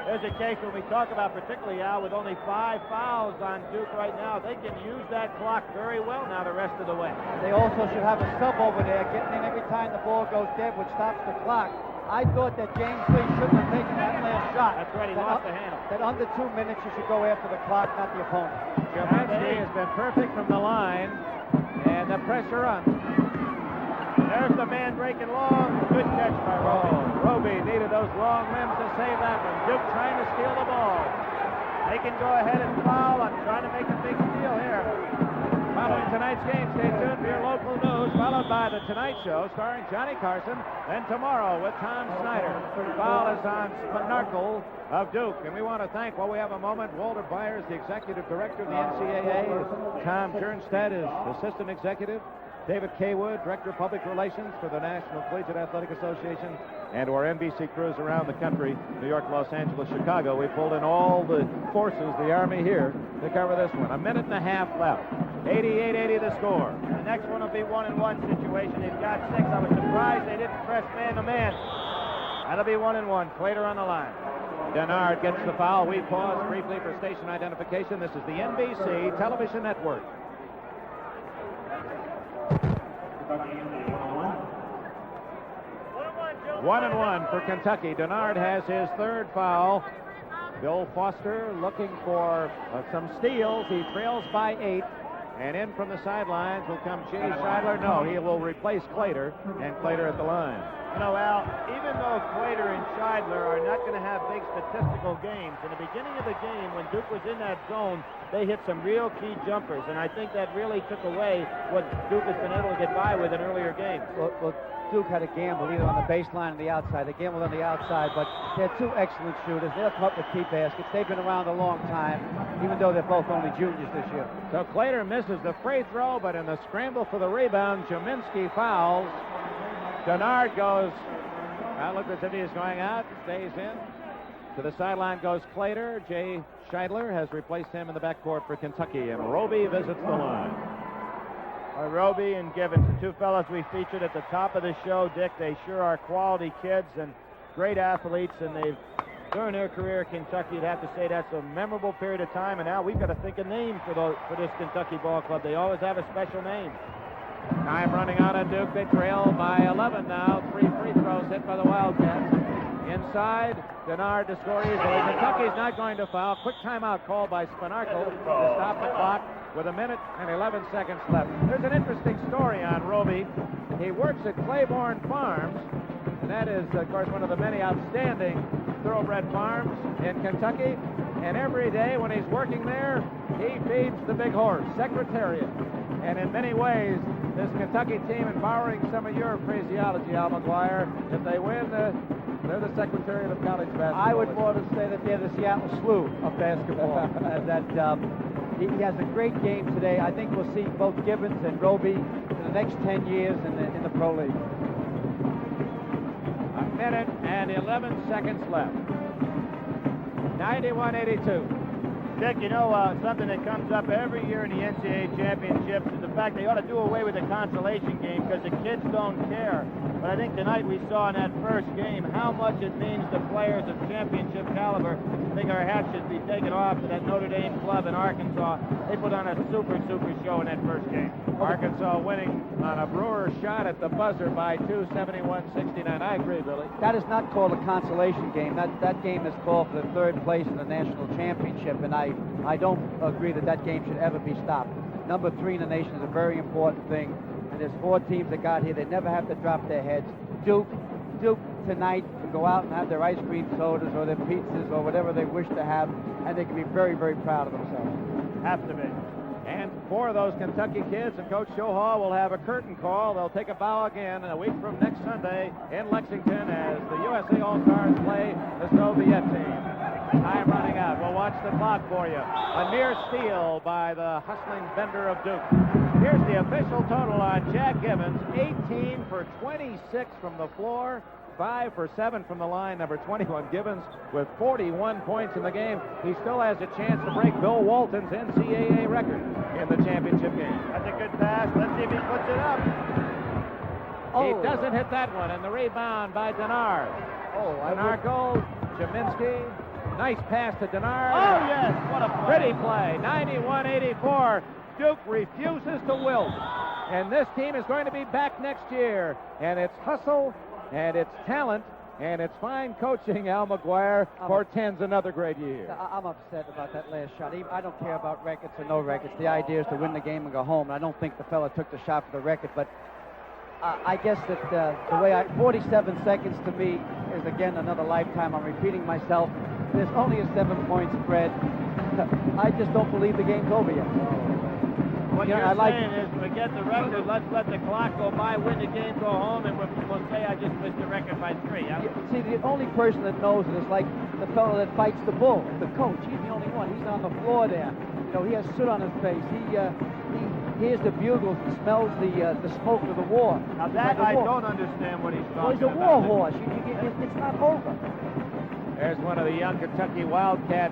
[SPEAKER 3] There's a case when we talk about, particularly Al, with only 5 fouls on Duke right now. They can use that clock very well now the rest of the way.
[SPEAKER 4] They also should have a sub over there getting in every time the ball goes dead, which stops the clock. I thought that James Lee shouldn't have taken that last shot.
[SPEAKER 3] That's right, he lost the handle.
[SPEAKER 4] That under 2 minutes you should go after the clock, not the opponent.
[SPEAKER 1] Kaminsky has been perfect from the line, and the pressure on.
[SPEAKER 3] There's the man breaking long. Good catch by Roby.
[SPEAKER 1] Roby needed those long limbs to save that one. Duke trying to steal the ball.
[SPEAKER 3] They can go ahead and foul. I'm trying to make a big steal here.
[SPEAKER 1] Following tonight's game, stay tuned for your local news, followed by The Tonight Show, starring Johnny Carson. Then tomorrow with Tom Snyder. Foul is on Spanarkel of Duke. And we want to thank, while we have a moment, Walter Byers, the executive director of the NCAA. Tom Jernstedt is assistant executive. David Kaywood, Director of Public Relations for the National Collegiate Athletic Association, and to our NBC crews around the country, New York, Los Angeles, Chicago. We pulled in all the forces, the Army here, to cover this one. 1.5 minutes left. 88-80 the score.
[SPEAKER 3] The next one will be 1-and-1 situation. They've got 6. I was surprised they didn't press man-to-man. That'll be 1-and-1. Claytor on the line.
[SPEAKER 1] Denard gets the foul. We pause briefly for station identification. This is the NBC Television Network. 1-and-1 for Kentucky. Denard has his 3rd foul. Bill Foster looking for some steals. He trails by 8. And in from the sidelines will come Jay Scheidler. No, he will replace Claytor, and Claytor at the line.
[SPEAKER 3] You know, Al, even though Claytor and Scheidler are not going to have big statistical games, in the beginning of the game, when Duke was in that zone, they hit some real key jumpers, and I think that really took away what Duke has been able to get by with in earlier games.
[SPEAKER 4] Well, Duke had a gamble either on the baseline or the outside. They gambled on the outside, but they're 2 excellent shooters. They'll come up with key baskets. They've been around a long time, even though they're both only juniors this year.
[SPEAKER 1] So Claytor misses the free throw, but in the scramble for the rebound, Kaminsky fouls. Denard goes, looks as if he is going out, stays in. To the sideline goes Claytor. Jay Scheidler has replaced him in the backcourt for Kentucky, and Roby visits the line.
[SPEAKER 3] Roby and Givens, the 2 fellas we featured at the top of the show, Dick. They sure are quality kids and great athletes, and they've, during their career at Kentucky, you'd have to say that's a memorable period of time, and now we've got to think a name for this Kentucky ball club. They always have a special name.
[SPEAKER 1] Time running out on Duke. They trail by 11 now. 3 free throws hit by the Wildcats. Inside, Denard to score easily. Kentucky's not going to foul. Quick timeout called by Spanarkel to stop the clock with 1 minute and 11 seconds left. There's an interesting story on Roby. He works at Claiborne Farms, and that is, of course, one of the many outstanding thoroughbred farms in Kentucky. And every day when he's working there, He feeds the big horse, Secretariat. And in many ways, this Kentucky team, and borrowing some of your phraseology, Al McGuire, if they win, they're the Secretariat of college basketball.
[SPEAKER 4] I would more to say that they're the Seattle Slew of basketball. He has a great game today. I think we'll see both Gibbons and Roby for the next 10 years in the Pro League.
[SPEAKER 1] A minute and 11 seconds left. 91-82.
[SPEAKER 3] Dick, you know, something that comes up every year in the NCAA championships is the fact they ought to do away with the consolation game because the kids don't care. But I think tonight we saw in that first game how much it means to players of championship caliber. I think our hats should be taken off to that Notre Dame club in Arkansas. They put on a super show in that first game.
[SPEAKER 1] Arkansas winning on a Brewer shot at the buzzer by 271-69. I agree, Billy.
[SPEAKER 4] That is not called a consolation game. That game is called for the third place in the national championship, and I don't agree that game should ever be stopped. Number 3 in the nation is a very important thing, and there's 4 teams that got here. They never have to drop their heads. Duke tonight can go out and have their ice cream sodas or their pizzas or whatever they wish to have, and they can be very proud of themselves.
[SPEAKER 3] Have to be.
[SPEAKER 1] And 4 of those Kentucky kids and Coach Shohall will have a curtain call. They'll take a bow again a week from next Sunday in Lexington as the USA All-Stars play the Soviet team. Time running out. We'll watch the clock for you. A near steal by the hustling Bender of Duke. Here's the official total on Jack Gibbons. 18 for 26 from the floor. 5 for 7 from the line. Number 21, Gibbons, with 41 points in the game. He still has a chance to break Bill Walton's NCAA record in the championship game.
[SPEAKER 3] That's a good pass. Let's see if he puts it up.
[SPEAKER 1] He doesn't hit that one, and the rebound by Denard. Denard goal. Jaminski. Nice pass to Denard.
[SPEAKER 3] Oh, yes. What a play.
[SPEAKER 1] Pretty play. 91-84. Duke refuses to wilt. And this team is going to be back next year. And it's hustle, and it's talent, and it's fine coaching. Al McGuire portends another great year.
[SPEAKER 4] I'm upset about that last shot. I don't care about records or no records. The idea is to win the game and go home. And I don't think the fella took the shot for the record, but I guess that the way 47 seconds to me is, again, another lifetime. I'm repeating myself. There's only a 7-point spread. I just don't believe the game's over yet.
[SPEAKER 3] What you're saying is forget the record, let's let the clock go by, win the game, go home, and we'll say I just missed the record by 3. Huh?
[SPEAKER 4] See, the only person that knows it is like the fellow that fights the bull, the coach. He's the only one. He's on the floor there. You know, he has soot on his face. He hears the bugles and smells the smoke of the war.
[SPEAKER 3] Now that I don't understand what he's talking
[SPEAKER 4] about. Well, he's a war horse. It's not over.
[SPEAKER 1] There's one of the young Kentucky Wildcat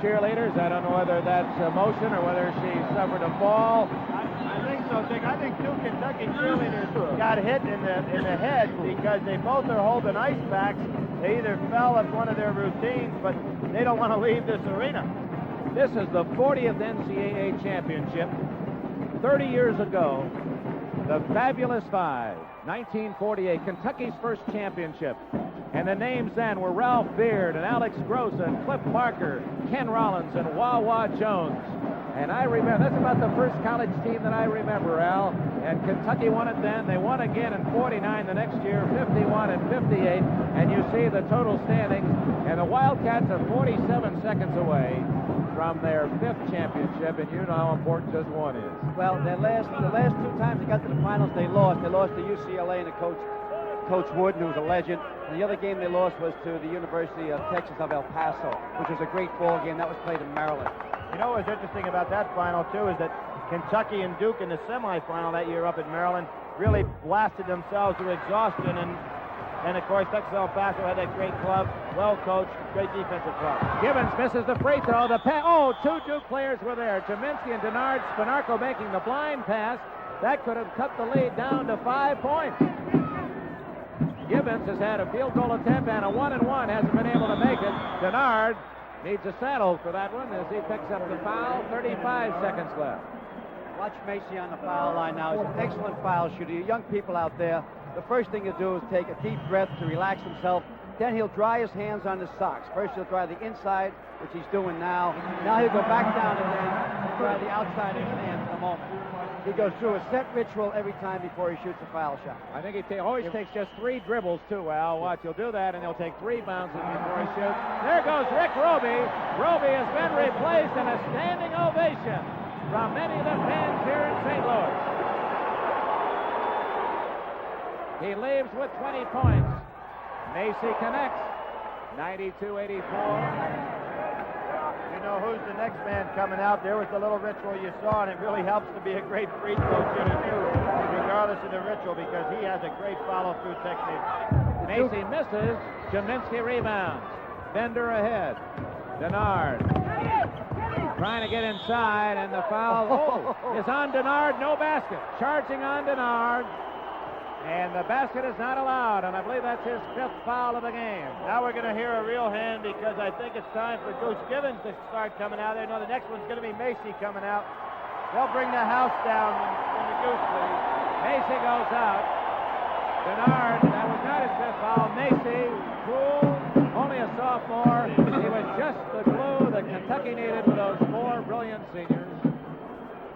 [SPEAKER 1] cheerleaders. I don't know whether that's emotion or whether she suffered a fall.
[SPEAKER 3] I think so, Dick. I think 2 Kentucky cheerleaders got hit in the head because they both are holding ice packs. They either fell at one of their routines, but they don't want to leave this arena.
[SPEAKER 1] This is the 40th NCAA championship. 30 years ago, the Fabulous 5, 1948, Kentucky's first championship. And the names then were Ralph Beard and Alex Gross and Cliff Parker, Ken Rollins and Wah-Wah Jones. And I remember, that's about the first college team that I remember, Al. And Kentucky won it then. They won again in 49 the next year, 51 and 58. And you see the total standings. And the Wildcats are 47 seconds away from their 5th championship, and you know how important just one is.
[SPEAKER 4] Well, the last 2 times they got to the finals, they lost. They lost to UCLA and Coach Wooden, who was a legend. And the other game they lost was to the University of Texas of El Paso, which was a great ball game. That was played in Maryland.
[SPEAKER 3] You know what's interesting about that final, too, is that Kentucky and Duke in the semifinal that year up in Maryland really blasted themselves to exhaustion. And of course, Texas El Paso had that great club, well-coached, great defensive club.
[SPEAKER 1] Gibbons misses the free throw. 2 Duke players were there. Jaminski and Denard. Spinarco making the blind pass. That could have cut the lead down to 5 points. Gibbons has had a field goal attempt and a 1-and-1. Hasn't been able to make it. Denard needs a saddle for that one as he picks up the foul. 35 seconds left.
[SPEAKER 4] Watch Macy on the foul line now. He's an excellent foul shooter. You young people out there, the first thing to do is take a deep breath to relax himself. Then he'll dry his hands on his socks. First he'll dry the inside, which he's doing now. Now he'll go back down again and dry the outside of his hands in a moment. He goes through a set ritual every time before he shoots a foul shot.
[SPEAKER 1] I think he always takes just 3 dribbles, too, Al. Watch, he'll do that, and he'll take 3 bounces before he shoots. There goes Rick Roby. Roby has been replaced in a standing ovation from many of the fans here in St. Louis. He leaves with 20 points. Macy connects. 92-84.
[SPEAKER 3] You know who's the next man coming out? There was the little ritual you saw, and it really helps to be a great free throw shooter, too, regardless of the ritual, because he has a great follow-through technique.
[SPEAKER 1] Macy misses. Kaminsky rebounds. Bender ahead. Denard trying to get inside, and the foul is on Denard. No basket. Charging on Denard. And the basket is not allowed, and I believe that's his 5th foul of the game.
[SPEAKER 3] Now we're going to hear a real hand because I think it's time for Goose Gibbons to start coming out there. No, the next one's going to be Macy coming out. They'll bring the house down in the Goose, please.
[SPEAKER 1] Macy goes out. Denard, that was not his 5th foul. Macy, cool, only a sophomore. He was just the glue that Kentucky needed with those 4 brilliant seniors.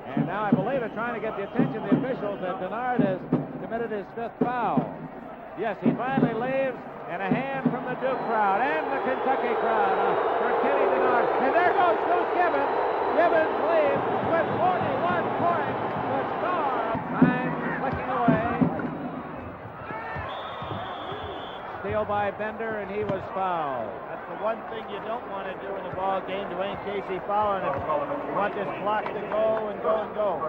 [SPEAKER 1] And now I believe they're trying to get the attention of the officials that Denard has committed his 5th foul. Yes, he finally leaves, and a hand from the Duke crowd and the Kentucky crowd for Kenny Denard. And there goes Goose Gibbons. Gibbons leads with 41 points. The star of time clicking away. Steal by Bender, and he was fouled.
[SPEAKER 3] That's the one thing you don't want to do in the ball game, Dwayne Casey fouling him. You want this clock to go and go and go.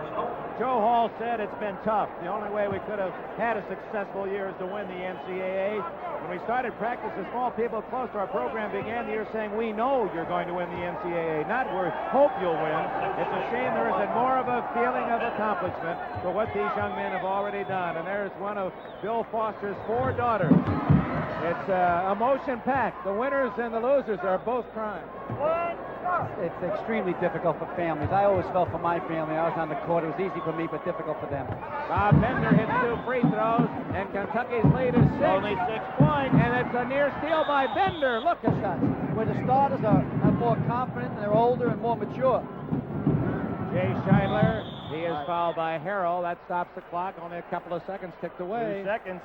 [SPEAKER 1] Joe Hall said it's been tough. The only way we could have had a successful year is to win the NCAA. When we started practice, the small people close to our program began the year saying, we know you're going to win the NCAA, not we hope you'll win. It's a shame there isn't more of a feeling of accomplishment for what these young men have already done. And there's one of Bill Foster's 4 daughters. It's emotion-packed. The winners and the losers are both crying.
[SPEAKER 4] It's extremely difficult for families. I always felt for my family. I was on the court. It was easy for me, but difficult for them.
[SPEAKER 1] Bob Bender hits 2 free throws, and Kentucky's lead is 6.
[SPEAKER 3] Only 6 points.
[SPEAKER 1] And it's a near steal by Bender. Look at that.
[SPEAKER 4] Where the starters are more confident, and they're older and more mature.
[SPEAKER 1] Jay Scheidler, he is fouled by Harrell. That stops the clock. Only a couple of seconds ticked away.
[SPEAKER 3] 2 seconds.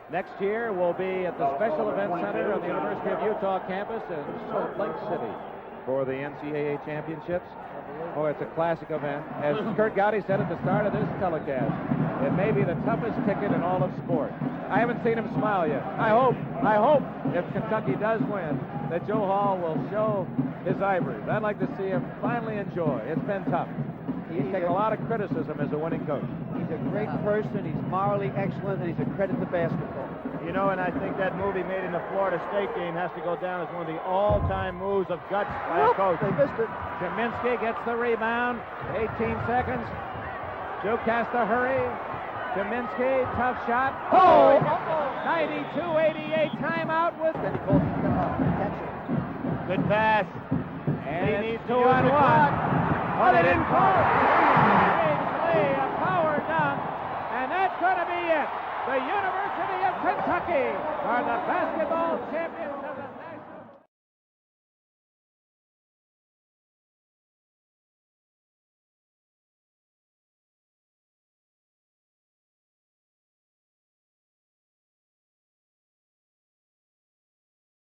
[SPEAKER 1] Next year, we'll be at the Special Events Center on the University of Utah campus in Salt Lake City for the NCAA championships. Oh, it's a classic event. As Kurt Gowdy said at the start of this telecast, it may be the toughest ticket in all of sport. I haven't seen him smile yet. I hope if Kentucky does win, that Joe Hall will show his ivories. I'd like to see him finally enjoy. It's been tough. He's taken a lot of criticism as a winning coach.
[SPEAKER 4] He's a great person. He's morally excellent, and he's a credit to basketball.
[SPEAKER 3] You know, and I think that move he made in the Florida State game has to go down as one of the all-time moves of guts by a coach.
[SPEAKER 4] They missed it.
[SPEAKER 1] Kaminsky gets the rebound. 18 seconds. Duke has to hurry. Kaminsky, tough shot. Oh! 92-88 timeout with...
[SPEAKER 4] Then he calls attention.
[SPEAKER 3] Good pass.
[SPEAKER 1] And
[SPEAKER 3] he
[SPEAKER 1] it's
[SPEAKER 3] needs
[SPEAKER 1] 2
[SPEAKER 3] to use
[SPEAKER 1] on
[SPEAKER 3] the
[SPEAKER 1] 1.
[SPEAKER 3] clock.
[SPEAKER 1] Oh, they didn't call it. James Lee, a power dunk. And that's going to be it. The University of Kentucky are the basketball champions.